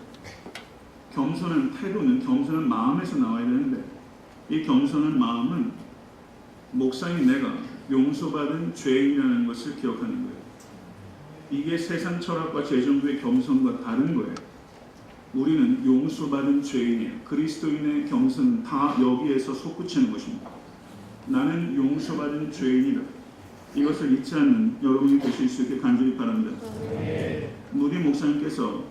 겸손한 태도는 겸손한 마음에서 나와야 되는데, 이 겸손한 마음은 목사인 내가 용서받은 죄인이라는 것을 기억하는 거예요. 이게 세상 철학과 재정부의 겸손과 다른 거예요. 우리는 용서받은 죄인이에요. 그리스도인의 겸손은 다 여기에서 솟구치는 것입니다. 나는 용서받은 죄인이다. 이것을 잊지 않는 여러분이 되실 수 있게 간절히 바랍니다. 무디 목사님께서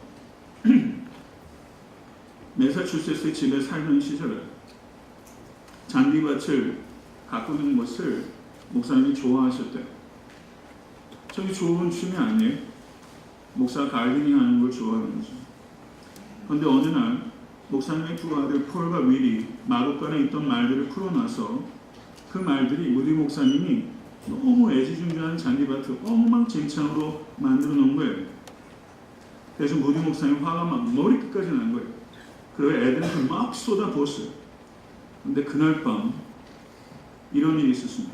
매사추세츠 집에 살던 시절에 잔디밭을 가꾸는 것을 목사님이 좋아하셨대요. 저게 좋은 취미 아니에요? 목사가 가르디닝 하는 걸 좋아하는 거죠. 그런데 어느 날 목사님의 두 아들 폴과 윌이 마룻간에 있던 말들을 풀어놔서 그 말들이 무디 목사님이 너무 애지중지한 잔디밭을 엉망진창으로 만들어 놓은 거예요. 그래서 무디 목사님 화가 막 머리끝까지 난 거예요. 그리고 애들한테 막 쏟아부었어요. 그런데 그날 밤 이런 일이 있었습니다.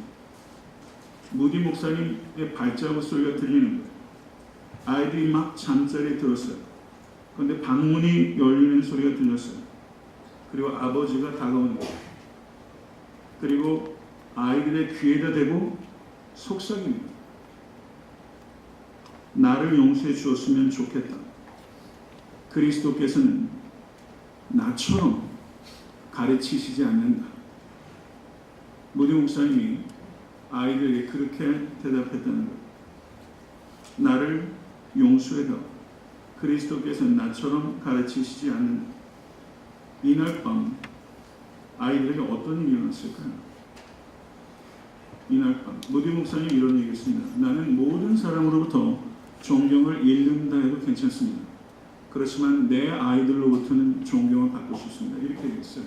무디 목사님의 발자국 소리가 들리는 거예요. 아이들이 막 잠자리에 들었어요. 그런데 방문이 열리는 소리가 들렸어요. 그리고 아버지가 다가오는 거예요. 그리고 아이들의 귀에다 대고 속삭입니다. 나를 용서해 주었으면 좋겠다. 그리스도께서는 나처럼 가르치시지 않는다. 무디 목사님이 아이들에게 그렇게 대답했다는 것. 나를 용서해다. 그리스도께서는 나처럼 가르치시지 않는다. 이날 밤 아이들에게 어떤 일이 일어났을까요? 이날 밤 무디 목사님이 이런 얘기했습니다. 나는 모든 사람으로부터 존경을 잃는다 해도 괜찮습니다. 그렇지만 내 아이들로부터는 존경을 받고 싶습니다. 이렇게 얘기했어요.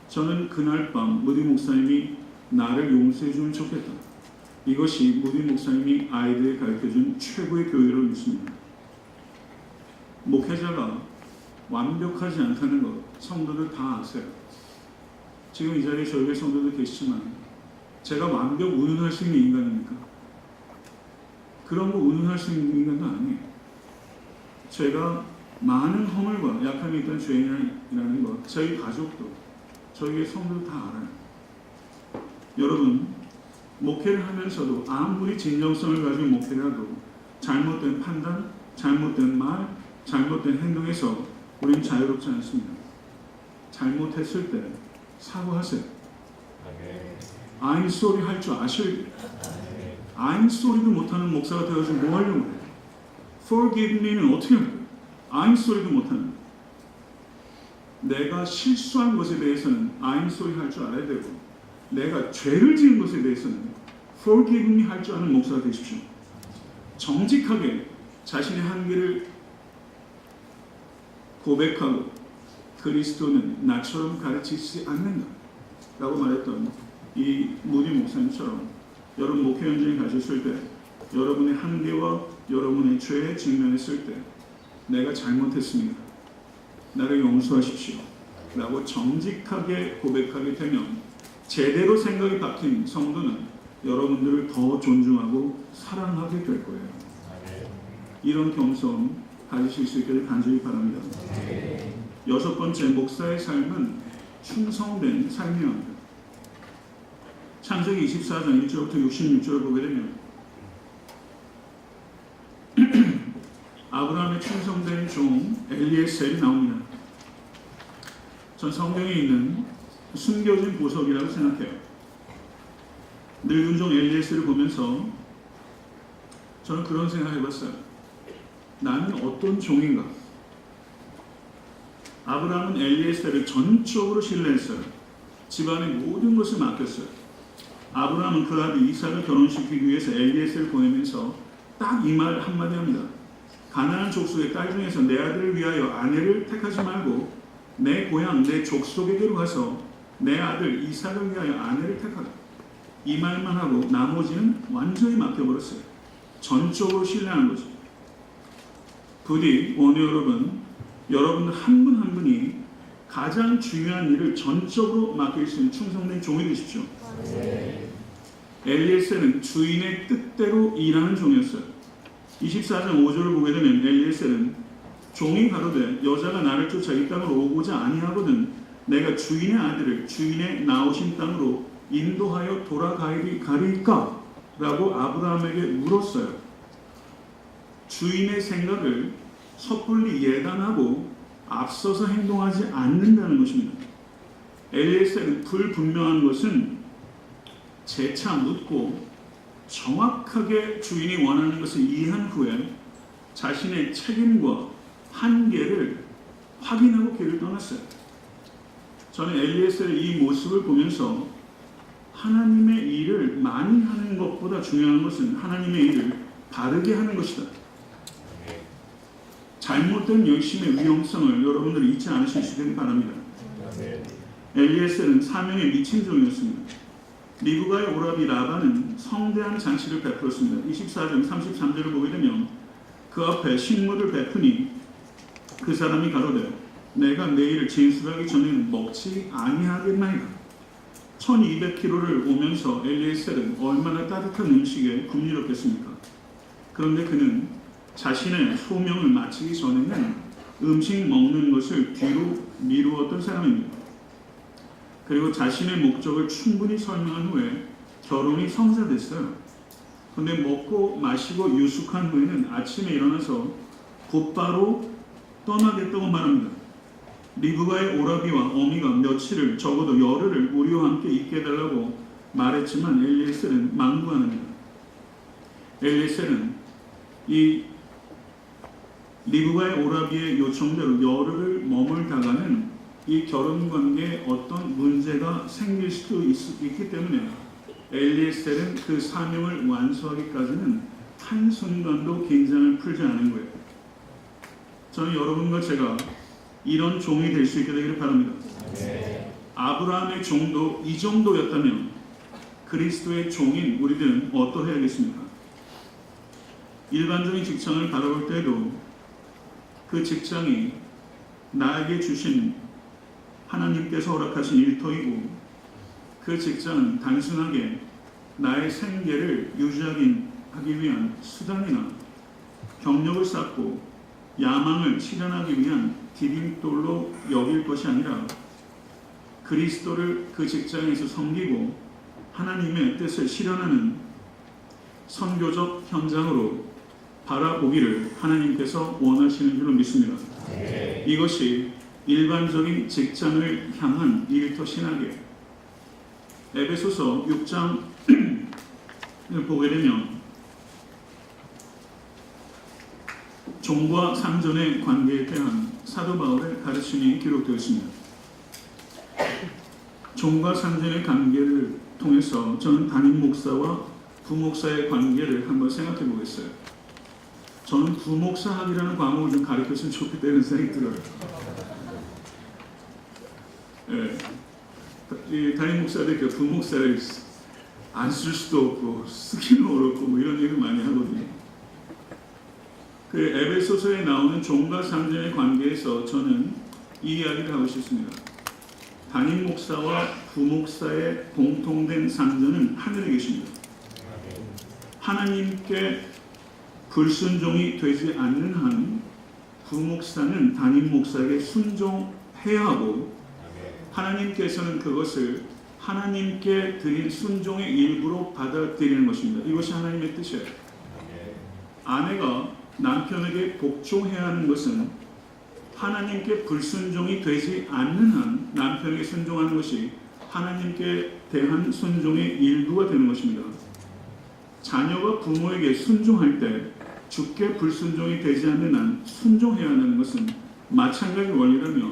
저는 그날 밤 무디 목사님이 나를 용서해 주면 좋겠다. 이것이 무디 목사님이 아이들에게 가르쳐준 최고의 교육이라고 믿습니다. 목회자가 완벽하지 않다는 것 성도들 다 아세요. 지금 이 자리에 저희 성도들 계시지만 제가 완벽 운운할 수 있는 인간입니까? 그런 거 운운할 수 있는 인간도 아니에요. 제가 많은 허물과 약함이 있던 죄인이라는 것 저희 가족도 저희의 성도들 다 알아요. 여러분 목회를 하면서도 아무리 진정성을 가지고 목회를 해도 잘못된 판단, 잘못된 말, 잘못된 행동에서 우리는 자유롭지 않습니다. 잘못했을 때 사과하세요. I'm sorry 할 줄 아셔야 돼요. I'm sorry도 못하는 목사가 되어서 뭐 하려고 해요? Forgive me는 어떻게 해요? I'm sorry도 못하는. 내가 실수한 것에 대해서는 I'm sorry 할 줄 알아야 되고, 내가 죄를 지은 것에 대해서는 Forgive me 할 줄 아는 목사가 되십시오. 정직하게 자신의 한계를 고백하고 그리스도는 나처럼 가르치지 않는다 라고 말했던 이 무디 목사님처럼 여러분 목회 현장에 가셨을 때 여러분의 한계와 여러분의 죄에 직면했을 때 내가 잘못했습니다. 나를 용서하십시오 라고 정직하게 고백하게 되면 제대로 생각이 바뀐 성도는 여러분들을 더 존중하고 사랑하게 될 거예요. 이런 겸손 가지실 수 있기를 간절히 바랍니다. 여섯 번째, 목사의 삶은 충성된 삶이어야 합니다. 창세기 24장 1절부터 66절을 보게 되면 아브라함의 충성된 종 엘리에셀이 나옵니다. 전 성경에 있는 숨겨진 보석이라고 생각해요. 늙은 종 엘리에스를 보면서 저는 그런 생각을 해봤어요. 나는 어떤 종인가? 아브라함은 엘리에스를 전적으로 신뢰했어요. 집안의 모든 것을 맡겼어요. 아브라함은 그 아들 이삭을 결혼시키기 위해서 엘리에스를 보내면서 딱 이 말 한마디 합니다. 가나안 족속의 딸 중에서 내 아들을 위하여 아내를 택하지 말고 내 고향 내 족속에게로 가서 내 아들 이삭을 위하여 아내를 택하라. 이 말만 하고 나머지는 완전히 맡겨버렸어요. 전적으로 신뢰하는 거죠. 부디 오늘 여러분들 한 분 한 분이 가장 중요한 일을 전적으로 맡길 수 있는 충성된 종이 되십시오. 엘리에셀은 주인의 뜻대로 일하는 종이었어요. 24장 5절을 보게 되면 엘리에셀은 종이 가로되 여자가 나를 쫓아 이 땅으로 오고자 아니하거든 내가 주인의 아들을 주인의 나오신 땅으로 인도하여 돌아가리까? 라고 아브라함에게 물었어요. 주인의 생각을 섣불리 예단하고 앞서서 행동하지 않는다는 것입니다. 엘리에셀은 불분명한 것은 재차 묻고 정확하게 주인이 원하는 것을 이해한 후에 자신의 책임과 한계를 확인하고 길을 떠났어요. 저는 엘리에셀의 이 모습을 보면서 하나님의 일을 많이 하는 것보다 중요한 것은 하나님의 일을 바르게 하는 것이다. 잘못된 열심의 위험성을 여러분들이 잊지 않으실 수 있기를 바랍니다. 엘리에셀은 사명에 미친 종이었습니다. 리브가의 오라비 라반은 성대한 잔치를 베풀었습니다. 24장 33절을 보게 되면 그 앞에 식물을 베푸니 그 사람이 가로되 내가 내일 진술하기 전에는 먹지 아니하겠나이다. 1200km를 오면서 엘리에셀은 얼마나 따뜻한 음식에 굶주렸겠습니까? 그런데 그는 자신의 소명을 마치기 전에는 음식 먹는 것을 뒤로 미루었던 사람입니다. 그리고 자신의 목적을 충분히 설명한 후에 결혼이 성사됐어요. 그런데 먹고 마시고 유숙한 후에는 아침에 일어나서 곧바로 떠나겠다고 말합니다. 리브가의 오라비와 어미가 며칠을 적어도 열흘을 우리와 함께 있게 해달라고 말했지만 엘리에셀은 망구합니다. 엘리에셀은 이 리브가의 오라비의 요청대로 열흘을 머물다가는 이 결혼관계에 어떤 문제가 생길 수도 있기 때문에 엘리에셀은 그 사명을 완수하기까지는 한순간도 긴장을 풀지 않은 거예요. 저는 여러분과 제가 이런 종이 될 수 있게 되기를 바랍니다. 아브라함의 종도 이 정도였다면 그리스도의 종인 우리들은 어떠해야겠습니까? 일반적인 직장을 바라볼 때도 그 직장이 나에게 주신 하나님께서 허락하신 일터이고 그 직장은 단순하게 나의 생계를 유지하기 위한 수단이나 경력을 쌓고 야망을 실현하기 위한 디딤돌로 여길 것이 아니라 그리스도를 그 직장에서 섬기고 하나님의 뜻을 실현하는 선교적 현장으로 바라보기를 하나님께서 원하시는 줄로 믿습니다. 이것이 일반적인 직장을 향한 일터 신학이에요. 에베소서 6장을 보게 되면 종과 상전의 관계에 대한 사도 바울의 가르침이 기록되어 있습니다. 종과 상전의 관계를 통해서 저는 담임 목사와 부목사의 관계를 한번 생각해 보겠어요. 저는 부목사학이라는 과목을 좀 가르쳤으면 좋겠다는 생각이 들어요. 이 담임 목사들 부목사를 안 쓸 수도 없고 쓰기는 어렵고 뭐 이런 얘기를 많이 하거든요. 그 에베소서에 나오는 종과 상전의 관계에서 저는 이 이야기를 하고 싶습니다. 담임 목사와 부목사의 공통된 상전은 하늘에 계십니다. 하나님께 불순종이 되지 않는 한 부목사는 담임 목사에게 순종해야 하고 하나님께서는 그것을 하나님께 드린 순종의 일부로 받아들이는 것입니다. 이것이 하나님의 뜻이에요. 아내가 남편에게 복종해야 하는 것은 하나님께 불순종이 되지 않는 한 남편에게 순종하는 것이 하나님께 대한 순종의 일부가 되는 것입니다. 자녀가 부모에게 순종할 때 주께 불순종이 되지 않는 한 순종해야 한다는 것은 마찬가지 원리라며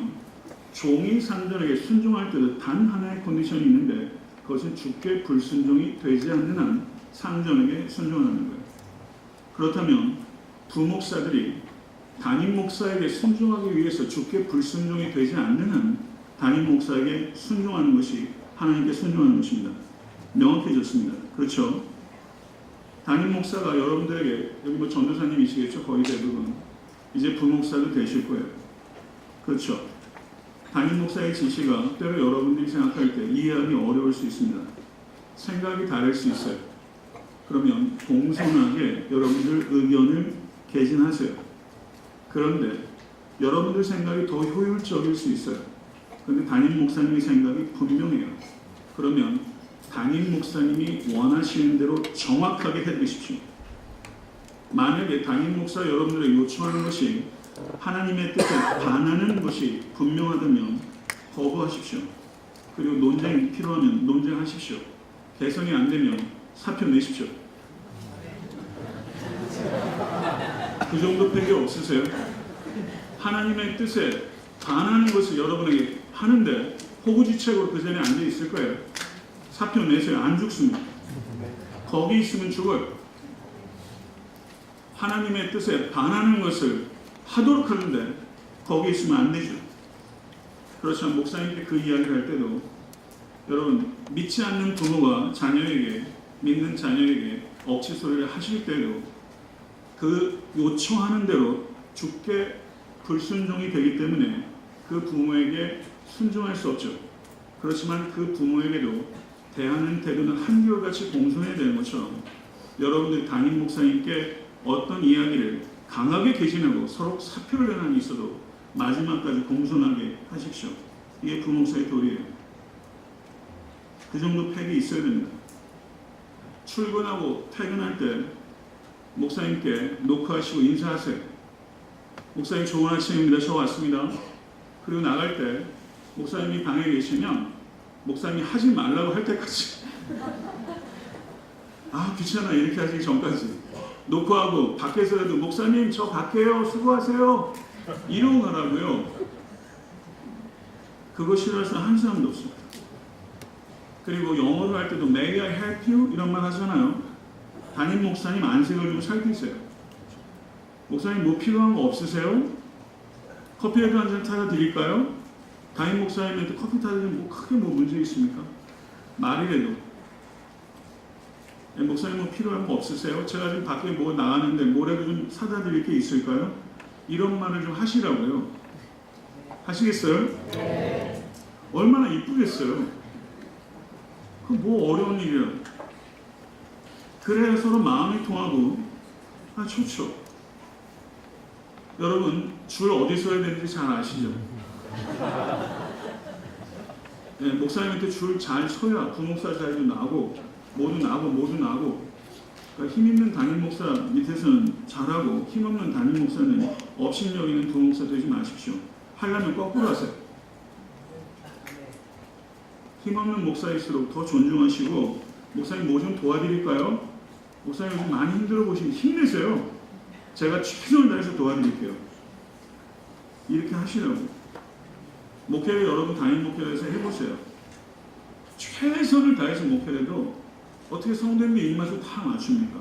종이 상전에게 순종할 때도 단 하나의 컨디션이 있는데 그것은 주께 불순종이 되지 않는 한 상전에게 순종하는 거예요. 그렇다면 부목사들이 담임 목사에게 순종하기 위해서 주께 불순종이 되지 않는 한 담임 목사에게 순종하는 것이 하나님께 순종하는 것입니다. 명확해졌습니다. 그렇죠? 담임 목사가 여러분들에게, 여기 뭐 전도사님이시겠죠? 거의 대부분 이제 부목사도 되실 거예요. 그렇죠? 담임 목사의 지시가 때로 여러분들이 생각할 때 이해하기 어려울 수 있습니다. 생각이 다를 수 있어요. 그러면 공손하게 여러분들 의견을 개진하세요. 그런데 여러분들 생각이 더 효율적일 수 있어요. 그런데 담임 목사님의 생각이 분명해요. 그러면 담임 목사님이 원하시는 대로 정확하게 해드리십시오. 만약에 담임 목사 여러분들의 요청하는 것이 하나님의 뜻에 반하는 것이 분명하다면 거부하십시오. 그리고 논쟁이 필요하면 논쟁하십시오. 개선이 안 되면 사표 내십시오. 그 정도 폐기 없으세요? 하나님의 뜻에 반하는 것을 여러분에게 하는데 호구지책으로 그 자리에 앉아 있을 거예요. 사표 내세요. 안 죽습니다. 거기 있으면 죽어요. 하나님의 뜻에 반하는 것을 하도록 하는데 거기 있으면 안 되죠. 그렇지만 목사님께 그 이야기를 할 때도 여러분 믿지 않는 부모가 자녀에게, 믿는 자녀에게 억지 소리를 하실 때도 그 요청하는 대로 주께 불순종이 되기 때문에 그 부모에게 순종할 수 없죠. 그렇지만 그 부모에게도 대하는 태도는 한결같이 공손해야 되는 것처럼 여러분들이 담임 목사님께 어떤 이야기를 강하게 개진하고 서로 사표를 내는 한이 있어도 마지막까지 공손하게 하십시오. 이게 부목사의 도리예요. 그 정도 팩이 있어야 됩니다. 출근하고 퇴근할 때 목사님께 노크하시고 인사하세요. 목사님 좋은 아침입니다. 저 왔습니다. 그리고 나갈 때 목사님이 방에 계시면 목사님이 하지 말라고 할 때까지 귀찮아 이렇게 하시기 전까지 노크하고 밖에서라도 목사님 저 갈게요. 수고하세요. 이러고 가라고요. 그거 싫어해서 한 사람도 없습니다. 그리고 영어로 할 때도 May I help you? 이런 말 하잖아요. 담임 목사님 안색을 좀 살피세요. 목사님 뭐 필요한 거 없으세요? 커피라도 한 잔 타다 드릴까요? 담임 목사님한테 커피 타다 드리면 뭐 크게 뭐 문제 있습니까? 말이라도 목사님 뭐 필요한 거 없으세요? 제가 지금 밖에 뭐 나가는데 뭐라도 좀 사다 드릴 게 있을까요? 이런 말을 좀 하시라고요. 하시겠어요? 네. 얼마나 이쁘겠어요? 그 뭐 어려운 일이야. 그래야 서로 마음이 통하고 좋죠. 여러분 줄 어디 서야 되는지 잘 아시죠? 네, 목사님한테 줄 잘 서야 부목사 자리도 나고 모두 나고 그러니까 힘 있는 담임 목사 밑에서는 잘하고 힘 없는 담임 목사는 업신여기 있는 부목사 되지 마십시오. 하려면 거꾸로 하세요. 힘 없는 목사일수록 더 존중하시고 목사님 뭐 좀 도와드릴까요? 목사님 요즘 많이 힘들어 보시면 힘내세요. 제가 최선을 다해서 도와드릴게요. 이렇게 하시라고. 목회를 여러분 담임 목회에서 해보세요. 최선을 다해서 목회를 해도 어떻게 성도님의 입맛을 다 맞춥니까?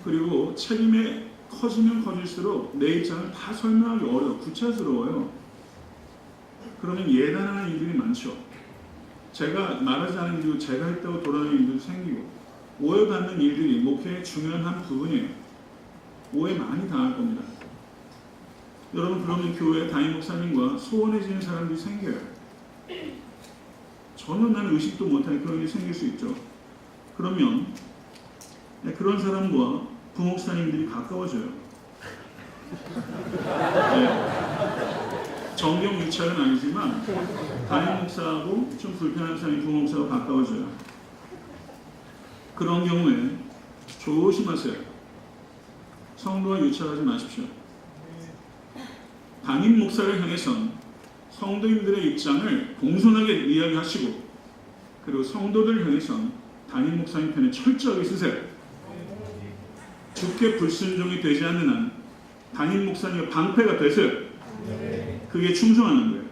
그리고 책임이 커지면 커질수록 내 입장을 다 설명하기 어려워. 구차스러워요. 그러면 예단하는 일들이 많죠. 제가 말하지 않은 일이고 제가 했다고 돌아다니는 일도 생기고 오해받는 일들이 목회의 중요한 한 부분이에요. 오해 많이 당할 겁니다. 여러분 그러면 교회 담임 목사님과 소원해지는 사람들이 생겨요. 전혀 나는 의식도 못할 그런 일이 생길 수 있죠. 그러면 그런 사람과 부목사님들이 가까워져요. 네. 정경 유착은 아니지만 담임 목사하고 좀 불편한 사람이 부목사하고 가까워져요. 그런 경우에 조심하세요. 성도와 유착하지 마십시오. 담임 목사를 향해선 성도님들의 입장을 공손하게 이야기하시고, 그리고 성도들을 향해선 담임 목사님 편에 철저하게 서세요. 주께 불순종이 되지 않는 한 담임 목사님의 방패가 되세요. 그게 충성하는 거예요.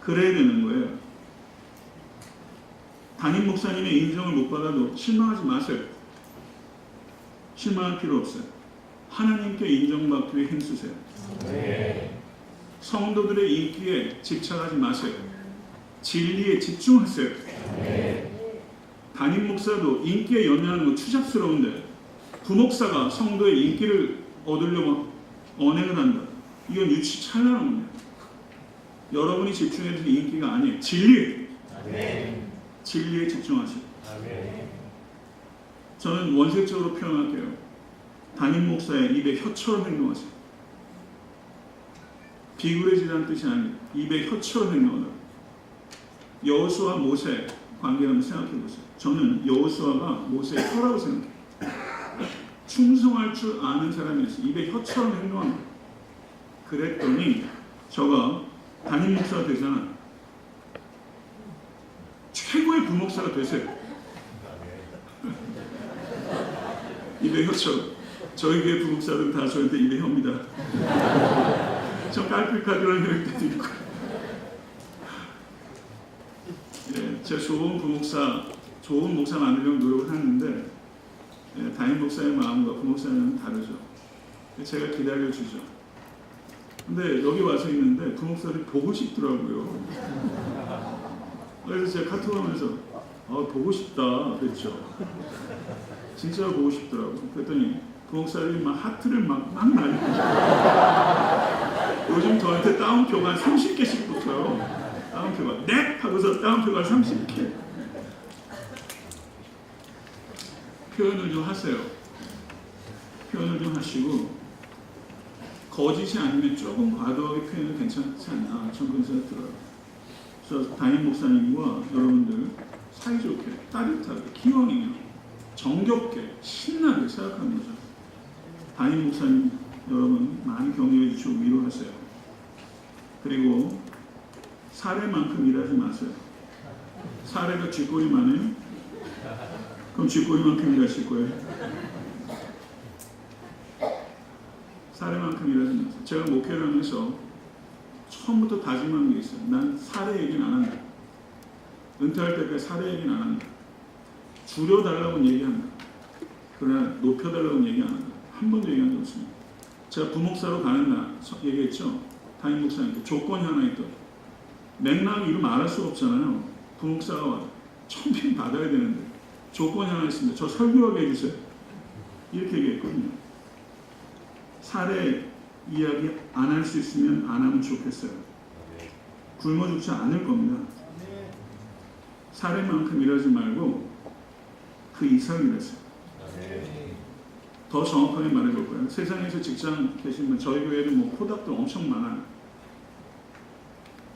그래야 되는 거예요. 담임 목사님의 인정을 못 받아도 실망하지 마세요. 실망할 필요 없어요. 하나님께 인정받기 위해 힘쓰세요. 성도들의 인기에 집착하지 마세요. 진리에 집중하세요. 담임 목사도 인기에 연연하는 건 추잡스러운데 부목사가 성도의 인기를 얻으려고 언행을 한다. 이건 유치찬란한 겁니다. 여러분이 집중해야 될 인기가 아니에요. 진리에. 진리에 집중하세요. 저는 원색적으로 표현할게요. 담임 목사의 입에 혀처럼 행동하세요. 비굴해지라는 뜻이 아니에요. 입에 혀처럼 행동하라. 여호수아 모세 관계를 한번 생각해 보세요. 저는 여호수아가 모세의 혀라고 생각해요. 충성할 줄 아는 사람이었어요. 입에 혀처럼 행동합니다. 그랬더니 저가 담임 목사가 되잖아. 최고의 부목사가 되세요. 입에 혀처럼. 저희 교회 부목사들은 다 저한테 입에 혀입니다. 저 깔필카드라는 혈액 때도 있고. 예, 제가 좋은 목사 만들려고 노력을 하는데, 예, 담임 목사의 마음과 부목사는 다르죠. 제가 기다려주죠. 근데 여기 와서 있는데 부목사들이 보고 싶더라고요. 그래서 제가 카톡 하면서 보고 싶다 그랬죠. 진짜 보고 싶더라고요. 그랬더니 부목사들이 막 하트를 막 날리고 요즘 저한테 따옴표가 30개씩 붙어요. 따옴표가 넵! 하고서 따옴표가 30개. 표현을 좀 하세요. 표현을 좀 하시고, 거짓이 아니면 조금 과도하게 표현은 괜찮지 않나, 전 그런 생각 들어요. 그래서 담임 목사님과 여러분들 사이좋게, 따뜻하게, 기왕이면 정겹게, 신나게 생각하는 거죠. 담임 목사님 여러분 많이 격려해 주시고 위로하세요. 그리고 사례만큼 일하지 마세요. 사례가 쥐꼬리만 해요? 그럼 쥐꼬리만큼 일하실 거예요. 사례만큼 일하지 마세요. 제가 목회를 하면서 처음부터 다짐한 게 있어요. 난 사례 얘기는 안 한다. 은퇴할 때까지 사례 얘기는 안 한다. 줄여달라고는 얘기한다. 그러나 높여달라고는 얘기 안 한다. 한 번도 얘기한 적 없습니다. 제가 부목사로 가는 날 얘기했죠. 담임 목사님께 조건이 하나 있더라고요. 맥락이 이루 말할 수가 없잖아요. 부목사가 와서 천빙 받아야 되는데 조건이 하나 있습니다. 저 설교하게 해주세요. 이렇게 얘기했거든요. 사례 이야기 안 할 수 있으면 안 하면 좋겠어요. 굶어 죽지 않을 겁니다. 사례만큼 일하지 말고 그 이상 일하세요. 더 정확하게 말해볼까요? 세상에서 직장 계신 분, 저희 교회는 뭐 포닥들 엄청 많아요.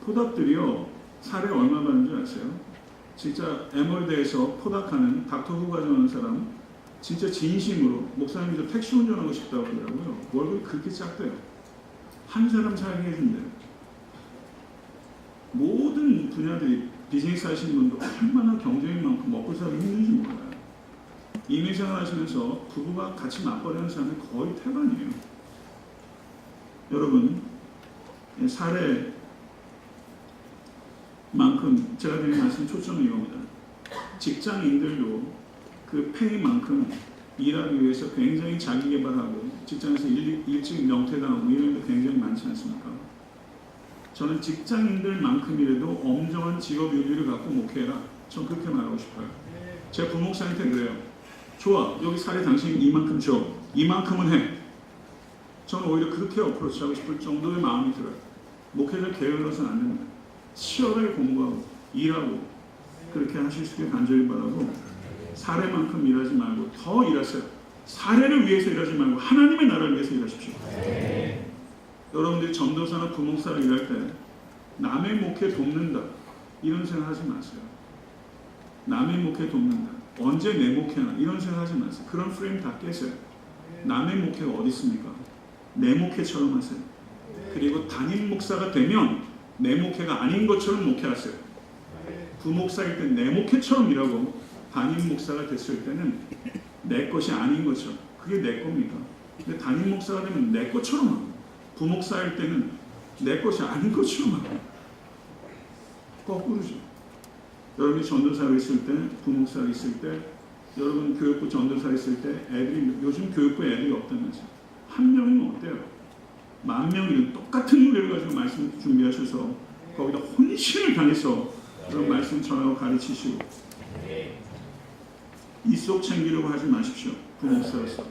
포닥들이요, 사례 얼마 받는 줄 아세요? 진짜 에멀드에서 포닥하는 닥터 후 가져오는 사람, 진짜 진심으로 목사님이 저 택시 운전하고 싶다고 하더라고요. 월급이 그렇게 작대요. 한 사람 살게 해준대요. 모든 분야들이 비즈니스 하시는 분도 얼마나 경쟁이 많고 먹고 살기 힘든지 몰라요. 이민생활 하시면서 부부가 같이 맞벌이하는 사람이 거의 태반이에요. 여러분, 사례만큼 제가 드린 말씀 초점은 이겁니다. 직장인들도 그 페이만큼 일하기 위해서 굉장히 자기개발하고 직장에서 일찍 명퇴당하고 이런 게 굉장히 많지 않습니까? 저는 직장인들만큼이라도 엄정한 직업 윤리를 갖고 목회해라. 전 그렇게 말하고 싶어요. 제가 부목사한테 그래요. 좋아, 여기 사례 당신 이만큼 줘. 이만큼은 해. 저는 오히려 그렇게 어프로치하고 싶을 정도의 마음이 들어요. 목회를 게을러서는 안 됩니다. 치열하게 공부하고 일하고 그렇게 하실 수 있게 간절히 바라고, 사례만큼 일하지 말고 더 일하세요. 사례를 위해서 일하지 말고 하나님의 나라를 위해서 일하십시오. 여러분들이 전도사나 부목사를 일할 때 남의 목회 돕는다 이런 생각하지 마세요. 남의 목회 돕는다, 언제 내 목회나 이런 생각하지 마세요. 그런 프레임 다 깨세요. 남의 목회가 어디 있습니까? 내 목회처럼 하세요. 그리고 담임 목사가 되면 내 목회가 아닌 것처럼 목회하세요. 부목사일 때 내 목회처럼 일하고 담임 목사가 됐을 때는 내 것이 아닌 것처럼, 그게 내 겁니다. 근데 담임 목사가 되면 내 것처럼 하고, 부목사일 때는 내 것이 아닌 것처럼 하고, 거꾸로죠. 여러분이 전도사가 있을 때, 부목사가 있을 때, 여러분 교육부 전도사 있을 때 애들이, 요즘 교육부에 애들이 없다면서요. 한 명이면 어때요? 10,000명이면 똑같은 노래를 가지고 말씀 준비하셔서 거기다 혼신을 다해서 그런 말씀 전하고 가르치시고, 이속 챙기려고 하지 마십시오. 부목사로서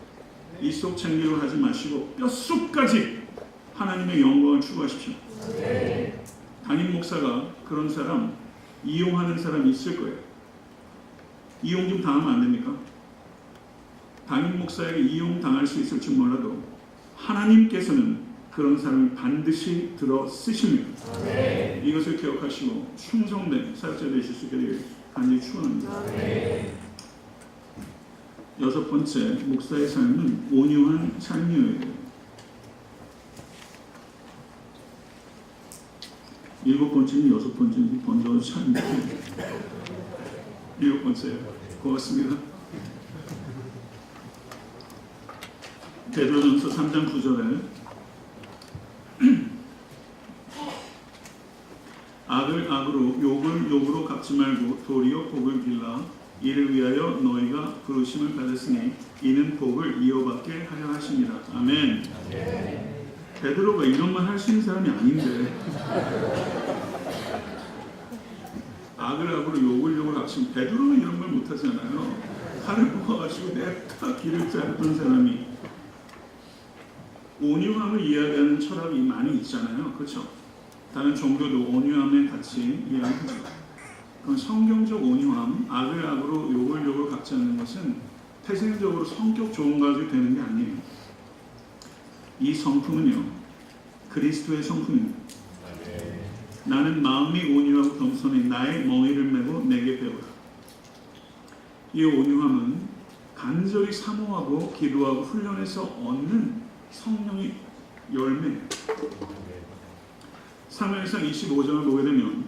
이속 챙기려고 하지 마시고 뼛속까지 하나님의 영광을 추구하십시오. 담임 목사가 그런 사람 이용하는 사람이 있을 거예요. 이용 좀 당하면 안 됩니까? 담임 목사에게 이용당할 수 있을지 몰라도 하나님께서는 그런 사람을 반드시 들어 쓰십니다. 이것을 기억하시고 충성된 사역자 되실 수 있기를 간절히 축원합니다. 여섯 번째, 목사의 삶은 온유한 삶이어야 돼요. 일곱 번째는 여섯 번째인지 번져서 참 일곱 번째예요. 고맙습니다. 베드로전서 3장 9절에 악을 악으로 욕을 욕으로 갚지 말고 도리어 복을 빌라 이를 위하여 너희가 부르심을 받았으니 이는 복을 이어받게 하려 하십니다. 아멘. 베드로가 이런 말 할 수 있는 사람이 아닌데 악을 악으로 욕을 욕을 갚으면 베드로는 이런 말 못하잖아요. 칼을 모아가지고 냅다 길을 자르던 사람이 온유함을 이야기하는 철학이 많이 있잖아요. 그렇죠? 다른 종교도 온유함에 같이 이야기하죠. 그럼 성경적 온유함, 악을 악으로 욕을 욕을 갚지 않는 것은 태생적으로 성격 좋은 가지고 되는 게 아니에요. 이 성품은요, 그리스도의 성품입니다. 나는 마음이 온유하고 겸손해 나의 멍에를 메고 내게 배우라. 이 온유함은 간절히 사모하고 기도하고 훈련해서 얻는 성령의 열매예요. 사무엘상 25장을 보게 되면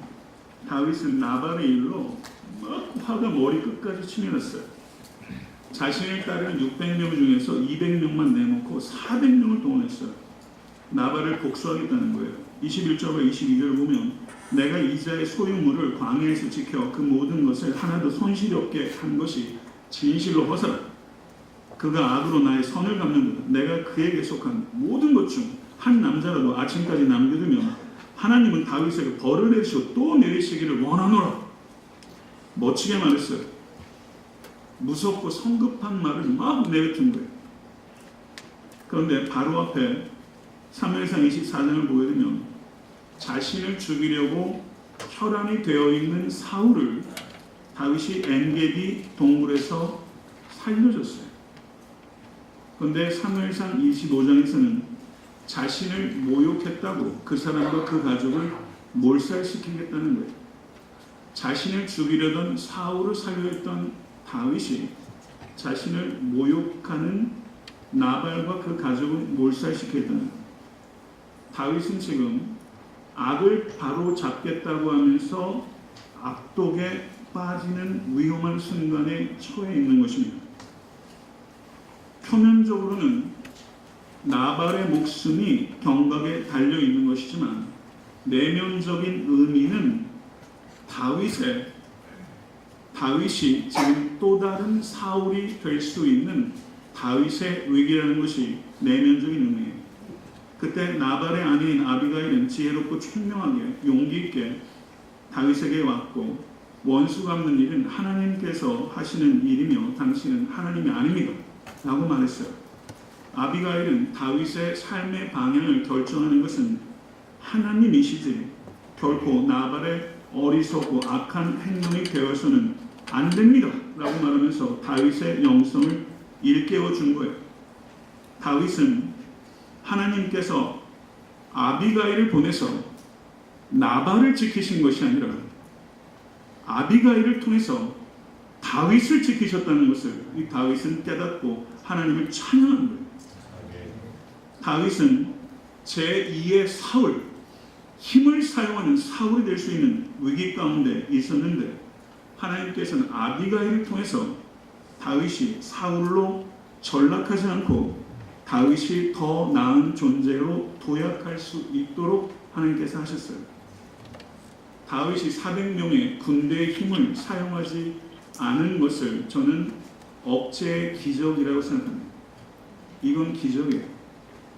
다윗은 나발의 일로 막 화가 머리 끝까지 치밀었어요. 자신의 딸을 600명 중에서 200명만 내놓고 400명을 동원했어요. 나발을 복수하겠다는 거예요. 21절과 22절을 보면 내가 이자의 소유물을 광야에서 지켜 그 모든 것을 하나도 손실이 없게 한 것이 진실로 허사라. 그가 악으로 나의 선을 갚는다. 내가 그에게 속한 모든 것 중 한 남자라도 아침까지 남겨두면 하나님은 다윗에게 벌을 내리시고 또 내리시기를 원하노라. 멋지게 말했어요. 무섭고 성급한 말을 막 내뱉은 거예요. 그런데 바로 앞에 사무엘상 24장을 보게 되면 자신을 죽이려고 혈안이 되어 있는 사울을 다윗이 엔게디 동굴에서 살려줬어요. 그런데 사무엘상 25장에서는 자신을 모욕했다고 그 사람과 그 가족을 몰살시키겠다는 거예요. 자신을 죽이려던 사울을 살려했던 다윗이 자신을 모욕하는 나발과 그 가족을 몰살시키겠다는 거예요. 다윗은 지금 악을 바로 잡겠다고 하면서 악독에 빠지는 위험한 순간에 처해 있는 것입니다. 표면적으로는 나발의 목숨이 경각에 달려있는 것이지만 내면적인 의미는 다윗이 지금 또 다른 사울이 될 수 있는 다윗의 위기라는 것이 내면적인 의미예요. 그때 나발의 아내인 아비가일은 지혜롭고 총명하게 용기 있게 다윗에게 왔고 원수 갚는 일은 하나님께서 하시는 일이며 당신은 하나님이 아닙니다 라고 말했어요. 아비가일은 다윗의 삶의 방향을 결정하는 것은 하나님이시지 결코 나발의 어리석고 악한 행동이 되어서는 안 됩니다 라고 말하면서 다윗의 영성을 일깨워 준 거예요. 다윗은 하나님께서 아비가일을 보내서 나발을 지키신 것이 아니라 아비가일을 통해서 다윗을 지키셨다는 것을 이 다윗은 깨닫고 하나님을 찬양한 거예요. 다윗은 제2의 사울, 힘을 사용하는 사울이 될 수 있는 위기 가운데 있었는데 하나님께서는 아비가일을 통해서 다윗이 사울로 전락하지 않고 다윗이 더 나은 존재로 도약할 수 있도록 하나님께서 하셨어요. 다윗이 400명의 군대의 힘을 사용하지 않은 것을 저는 억제의 기적이라고 생각합니다. 이건 기적이에요.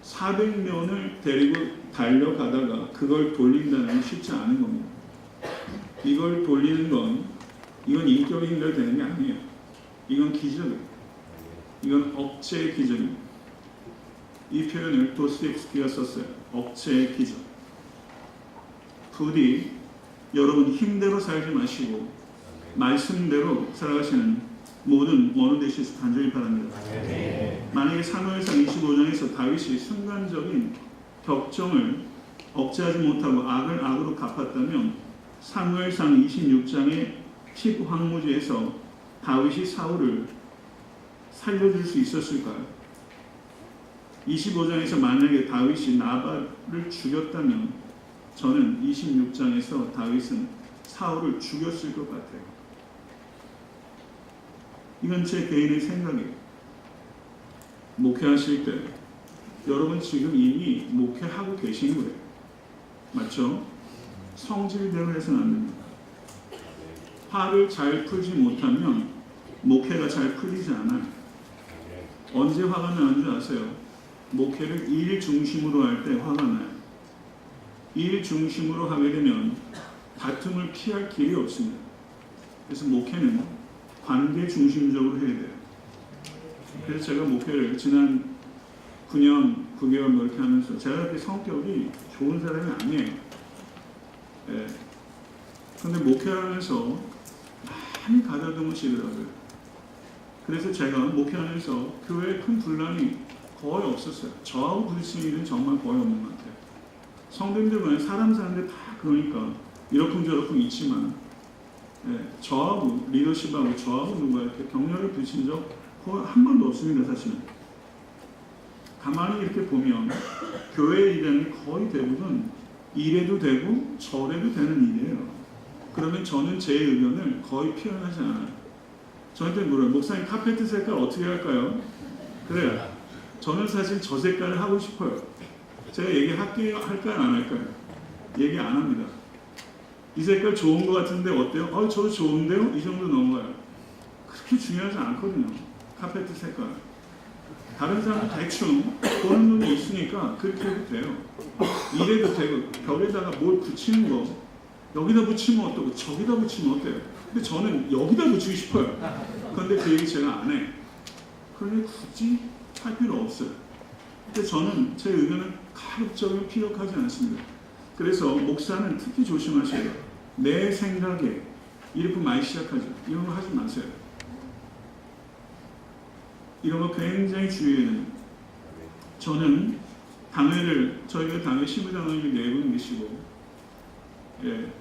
400명을 데리고 달려가다가 그걸 돌린다는 건 쉽지 않은 겁니다. 이걸 돌리는 건 이건 인격이 힘들어 되는 게 아니에요. 이건 기적이에요. 이건 억제의 기적입니다. 이 표현을 도스토옙스키가 썼어요. 억제의 기적. 부디 여러분 힘대로 살지 마시고 말씀대로 살아가시는 모든 원우 되시길 간절히 바랍니다. 만약에 사무엘상 25장에서 다윗이 순간적인 격정을 억제하지 못하고 악을 악으로 갚았다면 사무엘상 26장의 10황무지에서 다윗이 사울을 살려줄 수 있었을까요? 25장에서 만약에 다윗이 나발을 죽였다면 저는 26장에서 다윗은 사울을 죽였을 것 같아요. 이건 제 개인의 생각이에요. 목회하실 때 여러분 지금 이미 목회하고 계신 거예요. 맞죠? 성질대로 해서는 안 됩니다. 화를 잘 풀지 못하면 목회가 잘 풀리지 않아요. 언제 화가 나는 줄 아세요? 목회를 일 중심으로 할 때 화가 나요. 일 중심으로 하게 되면 다툼을 피할 길이 없습니다. 그래서 목회는 관계 중심적으로 해야 돼요. 그래서 제가 목회를 지난 9년, 9개월 뭐 이렇게 하면서 제가 그렇게 성격이 좋은 사람이 아니에요. 예. 근데 목회하면서 많이 가다듬으시더라고요. 그래서 제가 목회하면서 교회에 큰 분란이 거의 없었어요. 저하고 부딪히는 일은 정말 거의 없는 것 같아요. 성도님들은 사람 사는데 다 그러니까 이러쿵저러쿵 있지만 저하고 리더십하고 저하고 누가 이렇게 격려를 부딪힌 적 거의 한 번도 없습니다. 사실은. 가만히 이렇게 보면 교회 일은 거의 대부분 이래도 되고 저래도 되는 일이에요. 그러면 저는 제 의견을 거의 표현하지 않아요. 저한테 물어요. 목사님 카페트 색깔 어떻게 할까요? 그래요. 저는 사실 저 색깔을 하고 싶어요. 제가 얘기할까요? 안 할까요? 얘기 안 합니다. 이 색깔 좋은 것 같은데 어때요? 저도 좋은데요? 이 정도 넘어가요. 그렇게 중요하지 않거든요. 카페트 색깔. 다른 사람은 대충 보는 눈이 있으니까 그렇게 해도 돼요. 이래도 되고 벽에다가 뭘 붙이는 거 여기다 붙이면 어떠고 저기다 붙이면 어때요? 근데 저는 여기다 붙이고 싶어요. 그런데 그 얘기 제가 안 해. 그러니 굳이 할 필요 없어요. 근데 저는 제 의견은 가급적이면 피력하지 않습니다. 그래서 목사는 특히 조심하셔야 돼요. 내 생각에 이렇게 많이 시작하죠. 이런 거 하지 마세요. 이런 거 굉장히 주의해야 됩니다. 저는 당회를 저희가 당회 시부장님이 4분 계시고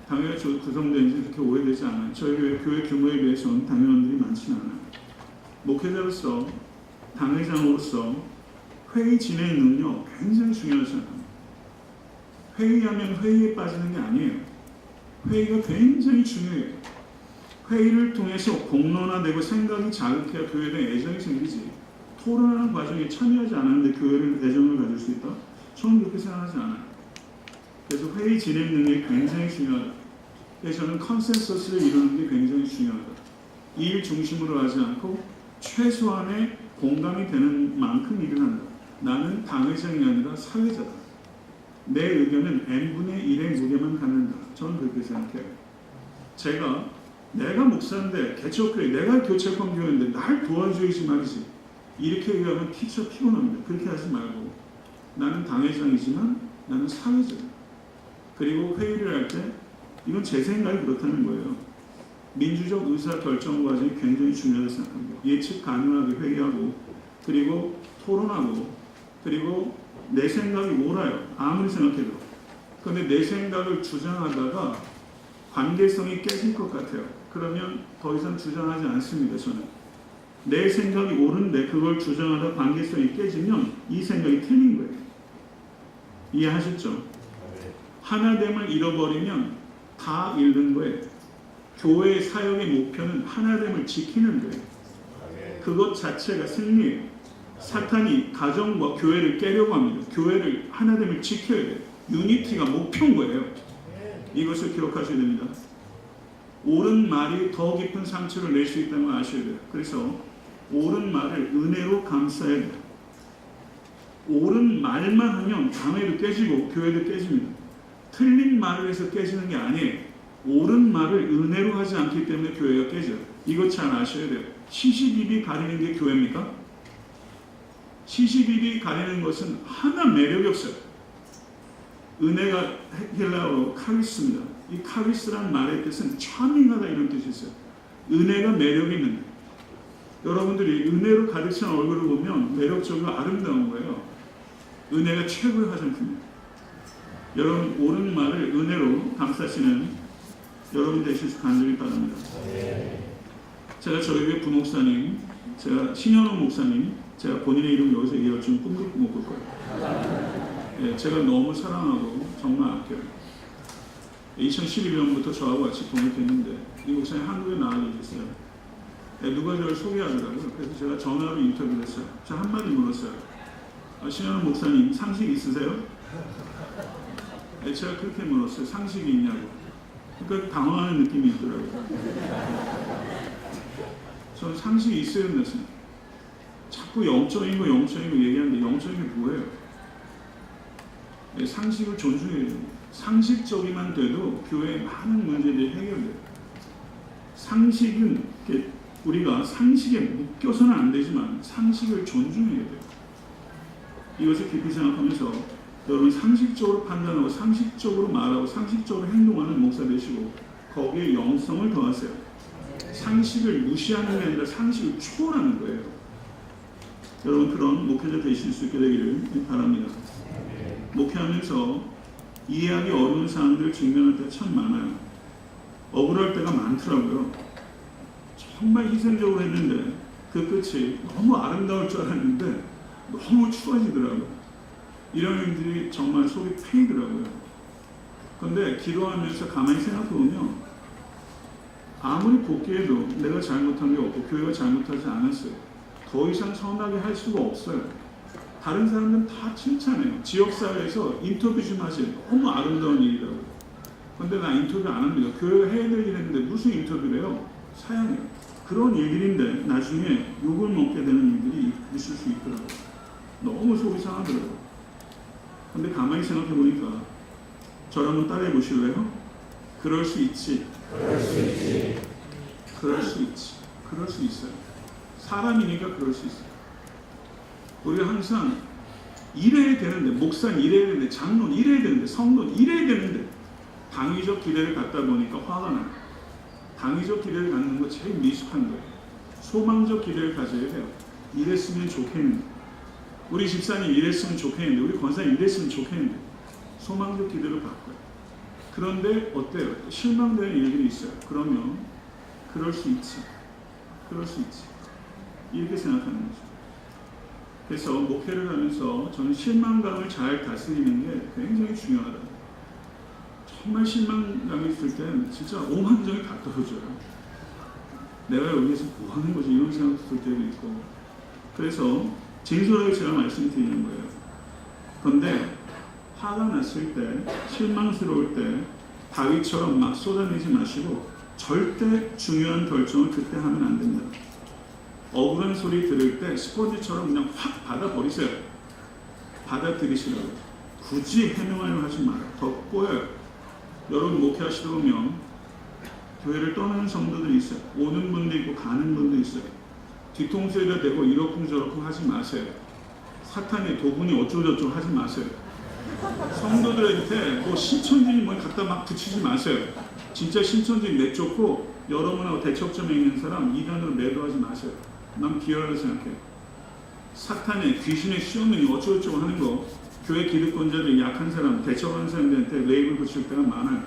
당회가 구성된 지 그렇게 오래되지 않아요. 저희 교회 규모에 비해서는 당회원들이 많지는 않아요. 목회자로서 당회장으로서 회의 진행 능력 굉장히 중요하다고 생각합니다. 회의하면 회의에 빠지는 게 아니에요. 회의가 굉장히 중요해요. 회의를 통해서 공론화되고 생각이 자극해야 교회에 대한 애정이 생기지. 토론하는 과정에 참여하지 않았는데 교회를 애정을 가질 수 있다? 저는 그렇게 생각하지 않아요. 그래서 회의 진행 능력이 굉장히 중요하다. 그래서 저는 컨센서스를 이루는 게 굉장히 중요하다. 일 중심으로 하지 않고 최소한의 공감이 되는 만큼 일을 한다. 나는 당회장이 아니라 사회자다. 내 의견은 n분의 1의 무게만 갖는다. 저는 그렇게 생각해요. 내가 목사인데 개척교회, 내가 교체권 교회인데 날 도와줘야지 말이지. 이렇게 얘기하면 피차 피곤합니다. 그렇게 하지 말고 나는 당회장이지만 나는 사회자다. 그리고 회의를 할 때 이건 제 생각이 그렇다는 거예요. 민주적 의사결정 과정이 굉장히 중요하다고 생각합니다. 예측 가능하게 회의하고 그리고 토론하고 그리고 내 생각이 옳아요. 아무리 생각해도. 그런데 내 생각을 주장하다가 관계성이 깨질 것 같아요. 그러면 더 이상 주장하지 않습니다. 저는. 내 생각이 옳은데 그걸 주장하다 관계성이 깨지면 이 생각이 틀린 거예요. 이해하셨죠? 하나됨을 잃어버리면 다 잃는 거예요. 교회의 사역의 목표는 하나됨을 지키는 거예요. 그것 자체가 승리예요. 사탄이 가정과 교회를 깨려고 합니다. 교회를 하나됨을 지켜야 돼요. 유니티가 목표인 거예요. 이것을 기억하셔야 됩니다. 옳은 말이 더 깊은 상처를 낼 수 있다는 걸 아셔야 돼요. 그래서 옳은 말을 은혜로 감싸야 돼요. 옳은 말만 하면 당회도 깨지고 교회도 깨집니다. 틀린 말을 해서 깨지는 게 아니에요. 옳은 말을 은혜로 하지 않기 때문에 교회가 깨져요. 이거 잘 아셔야 돼요. 시시비비 가리는 게 교회입니까? 시시비비 가리는 것은 하나 매력이 없어요. 은혜가 헬라어로 카리스입니다. 이 카리스라는 말의 뜻은 차밍하다 이런 뜻이 있어요. 은혜가 매력이 있는 거예요. 여러분들이 은혜로 가득 찬 얼굴을 보면 매력적이고 아름다운 거예요. 은혜가 최고의 화장품이에요. 여러분 옳은 말을 은혜로 감싸시는 여러분 되시길 간절히 바랍니다. 제가 저희 교회 부목사님, 제가 신현호 목사님, 제가 본인의 이름 여기서 얘기할 줄 꿈도 못 꿀 거예요. 예, 제가 너무 사랑하고 정말 아껴요. 2012년부터 저하고 같이 동역했는데 이 목사님 한국에 나와 계셨어요. 예, 누가 저를 소개하더라고요. 그래서 제가 전화로 인터뷰를 했어요. 제가 한마디 물었어요. 신현호 목사님 상식 있으세요? 예, 제가 그렇게 물었어요. 상식이 있냐고. 그러니까 당황하는 느낌이 있더라고요. 저는 상식이 있어야 된다 생각해요. 자꾸 영적인 거 얘기하는데 영적인 게 뭐예요? 네, 상식을 존중해야 돼요. 상식적이만 돼도 교회의 많은 문제들이 해결돼요. 상식은 우리가 상식에 묶여서는 안 되지만 상식을 존중해야 돼요. 이것을 깊이 생각하면서 여러분 상식적으로 판단하고 상식적으로 말하고 상식적으로 행동하는 목사 되시고 거기에 영성을 더하세요. 상식을 무시하는 게 아니라 상식을 초월하는 거예요. 여러분 그런 목회자 되실 수 있게 되기를 바랍니다. 목회하면서 이해하기 어려운 사항들을 직면할 때가 참 많아요. 억울할 때가 많더라고요. 정말 희생적으로 했는데 그 끝이 너무 아름다울 줄 알았는데 너무 추워지더라고요. 이런 일들이 정말 속이 패이더라고요. 그런데 기도하면서 가만히 생각해보면 아무리 복귀해도 내가 잘못한 게 없고 교회가 잘못하지 않았어요. 더 이상 선하게 할 수가 없어요. 다른 사람들은 다 칭찬해요. 지역사회에서 인터뷰 좀 하세요. 너무 아름다운 일이라고. 그런데 나 인터뷰 안 합니다. 교회가 해야 될 일 했는데 무슨 인터뷰를 해요? 사양해요. 그런 일들인데 나중에 욕을 먹게 되는 일들이 있을 수 있더라고요. 너무 속이 상하더라고요. 근데 가만히 생각해 보니까 저를 한번 따라해 보실래요? 그럴 수 있지. 그럴 수 있지. 그럴 수 있지. 그럴 수 있어요. 사람이니까 그럴 수 있어요. 우리가 항상 이래야 되는데, 목사는 이래야 되는데, 장로는 이래야 되는데, 성도는 이래야 되는데 당위적 기대를 갖다 보니까 화가 나요. 당위적 기대를 갖는 거 제일 미숙한 거예요. 소망적 기대를 가져야 돼요. 이랬으면 좋겠는데, 우리 집사님 이랬으면 좋겠는데, 우리 권사님 이랬으면 좋겠는데, 소망적 기대를 바꿔요. 그런데 어때요? 실망되는 일들이 있어요. 그러면 그럴 수 있지. 그럴 수 있지. 이렇게 생각하는 거죠. 그래서 목회를 하면서 저는 실망감을 잘 다스리는 게 굉장히 중요하다. 정말 실망감이 있을 땐 진짜 오만정이 다 떨어져요. 내가 여기서 뭐 하는 거지? 이런 생각도 들 때도 있고. 그래서 진솔하게 제가 말씀드리는 거예요. 그런데 화가 났을 때, 실망스러울 때 다윗처럼 막 쏟아내지 마시고 절대 중요한 결정을 그때 하면 안 된다. 억울한 소리 들을 때 스펀지처럼 그냥 확 받아버리세요. 받아들이시라고. 굳이 해명하려고 하지 마요. 더 꼬여요. 여러분 목회하시다 보면 교회를 떠나는 성도들이 있어요. 오는 분도 있고 가는 분도 있어요. 뒤통수에다 대고 이러쿵저러쿵 하지 마세요. 사탄의 도군이 어쩌고저쩌고 하지 마세요. 성도들한테 뭐 신천지 뭐 갖다 막 붙이지 마세요. 진짜 신천지 내쫓고 여러분하고 대척점에 있는 사람 이단으로 매도하지 마세요. 난 비열하다고 생각해요. 사탄의 귀신의 시험이 어쩌고저쩌고 하는 거 교회 기득권자들이 약한 사람, 대처하는 사람들한테 레이블 붙일 때가 많아요.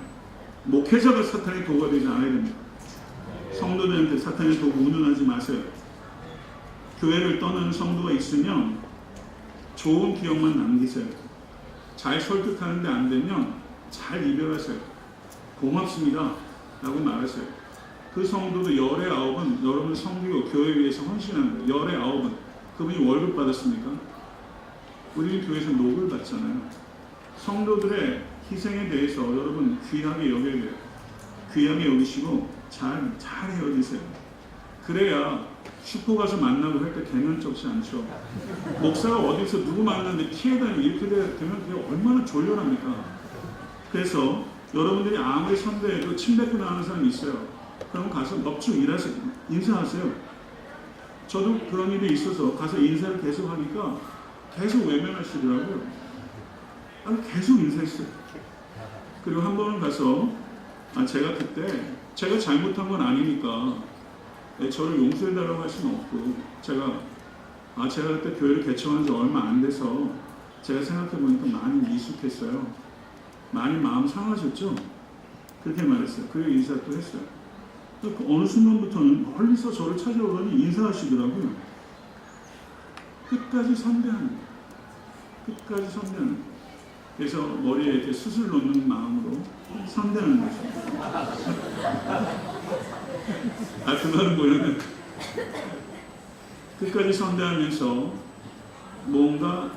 목회자가 사탄의 도구가 되지 않아야 됩니다. 성도들한테 사탄의 도구 운운하지 마세요. 교회를 떠나는 성도가 있으면 좋은 기억만 남기세요. 잘 설득하는데 안 되면 잘 이별하세요. 고맙습니다 라고 말하세요. 그 성도도 열의 아홉은 여러분 섬기고 교회 위해서 헌신하는 거예요. 열의 아홉은 그분이 월급 받았습니까? 우리 교회에서 녹을 받잖아요. 성도들의 희생에 대해서 여러분 귀하게 여겨야 돼요. 귀하게 여기시고 잘 헤어지세요. 그래야 슈퍼 가서 만나고 할 때 개면쩍지 않죠. 목사가 어디서 누구 만났는데 피해 다니고 이렇게 되면 그게 얼마나 졸렬합니까? 그래서 여러분들이 아무리 선대해도 침 뱉고 나가는 사람이 있어요. 그럼 가서 넙죽 일하세요. 인사하세요. 저도 그런 일이 있어서 가서 인사를 계속 하니까 계속 외면하시더라고요. 계속 인사했어요. 그리고 한 번은 가서 제가 그때 제가 잘못한 건 아니니까 저를 용서해달라고 할 수는 없고 제가 그때 교회를 개척한 지 얼마 안 돼서 제가 생각해보니까 많이 미숙했어요. 많이 마음 상하셨죠? 그렇게 말했어요. 그리고 인사 또 했어요. 어느 순간부터는 멀리서 저를 찾아오더니 인사하시더라고요. 끝까지 선대하는 거예요. 끝까지 선대하는 거예요. 그래서 머리에 이렇게 수술 놓는 마음으로 선대하는 거죠. 그 말은 뭐냐면 끝까지 선대하면서 뭔가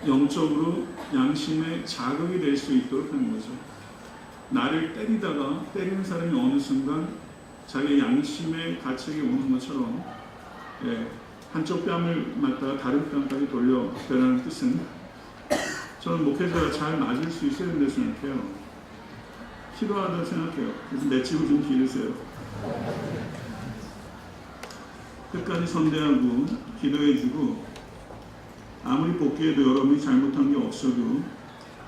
영적으로 양심에 자극이 될 수 있도록 하는 거죠. 나를 때리는 사람이 어느 순간 자기 양심의 가책이 오는 것처럼 한쪽 뺨을 맞다가 다른 뺨까지 돌려대라는 뜻은 저는 목회자가 잘 맞을 수 있어야 된다고 생각해요. 필요하다고 생각해요. 그래서 맷집을 좀 기르세요. 끝까지 선대하고 기도해주고 아무리 복귀해도 여러분이 잘못한 게 없어도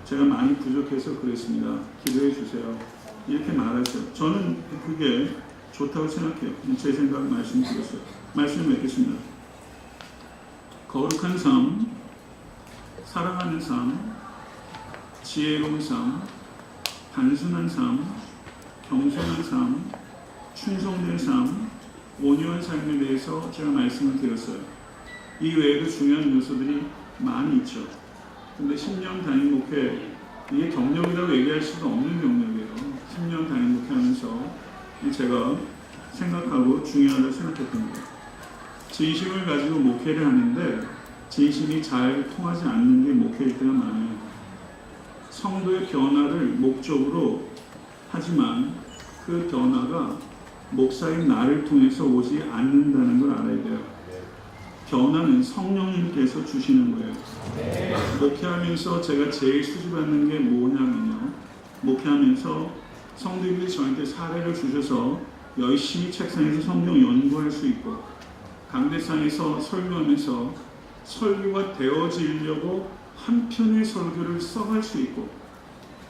제가 많이 부족해서 그랬습니다. 기도해 주세요. 이렇게 말하죠. 저는 그게 좋다고 생각해요. 제 생각 말씀드렸어요. 말씀을 맺겠습니다. 거룩한 삶, 사랑하는 삶, 지혜로운 삶, 단순한 삶, 겸손한 삶, 충성된 삶, 온유한 삶에 대해서 제가 말씀을 드렸어요. 이 외에도 중요한 요소들이 많이 있죠. 근데 10년 단임 목회, 이게 경력이라고 얘기할 수가 없는 경력이에요. 10년 단임 목회하면서 제가 생각하고 중요하다고 생각했던 거예요. 진심을 가지고 목회를 하는데 진심이 잘 통하지 않는 게 목회일 때가 많아요. 성도의 변화를 목적으로 하지만 그 변화가 목사인 나를 통해서 오지 않는다는 걸 알아야 돼요. 변화는 성령님께서 주시는 거예요. 목회하면서 제가 제일 수줍어하는 게 뭐냐면요. 목회하면서 성도님들이 저한테 사례를 주셔서 열심히 책상에서 성경 연구할 수 있고 강대상에서 설교하면서 설교가 되어지려고 한 편의 설교를 써갈 수 있고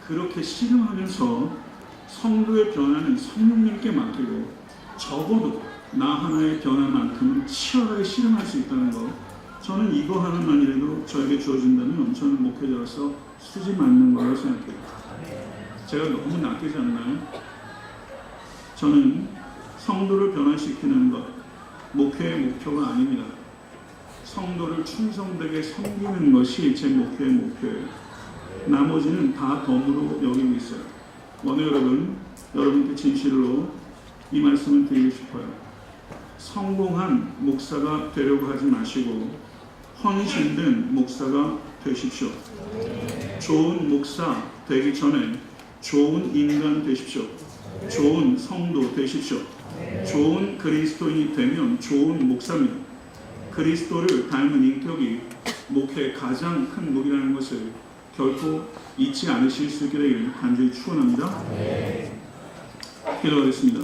그렇게 씨름하면서 성도의 변화는 성령님께 맡기고 적어도 나 하나의 변화만큼은 치열하게 씨름할 수 있다는 거, 저는 이거 하나만이라도 저에게 주어진다면 저는 목회자로서 수지 맞는 거라고 생각해요. 제가 너무 낚이지 않나요? 저는 성도를 변화시키는 것, 목회의 목표가 아닙니다. 성도를 충성되게 섬기는 것이 제 목회의 목표예요. 나머지는 다 덤으로 여기고 있어요. 오늘 여러분께 진실로 이 말씀을 드리고 싶어요. 성공한 목사가 되려고 하지 마시고 헌신된 목사가 되십시오. 좋은 목사 되기 전에 좋은 인간 되십시오. 좋은 성도 되십시오. 좋은 그리스도인이 되면 좋은 목사입니다. 그리스도를 닮은 인격이 목회의 가장 큰 무기라는 것을 결코 잊지 않으실 수 있게 되기를 간절히 축원합니다. 기도하겠습니다.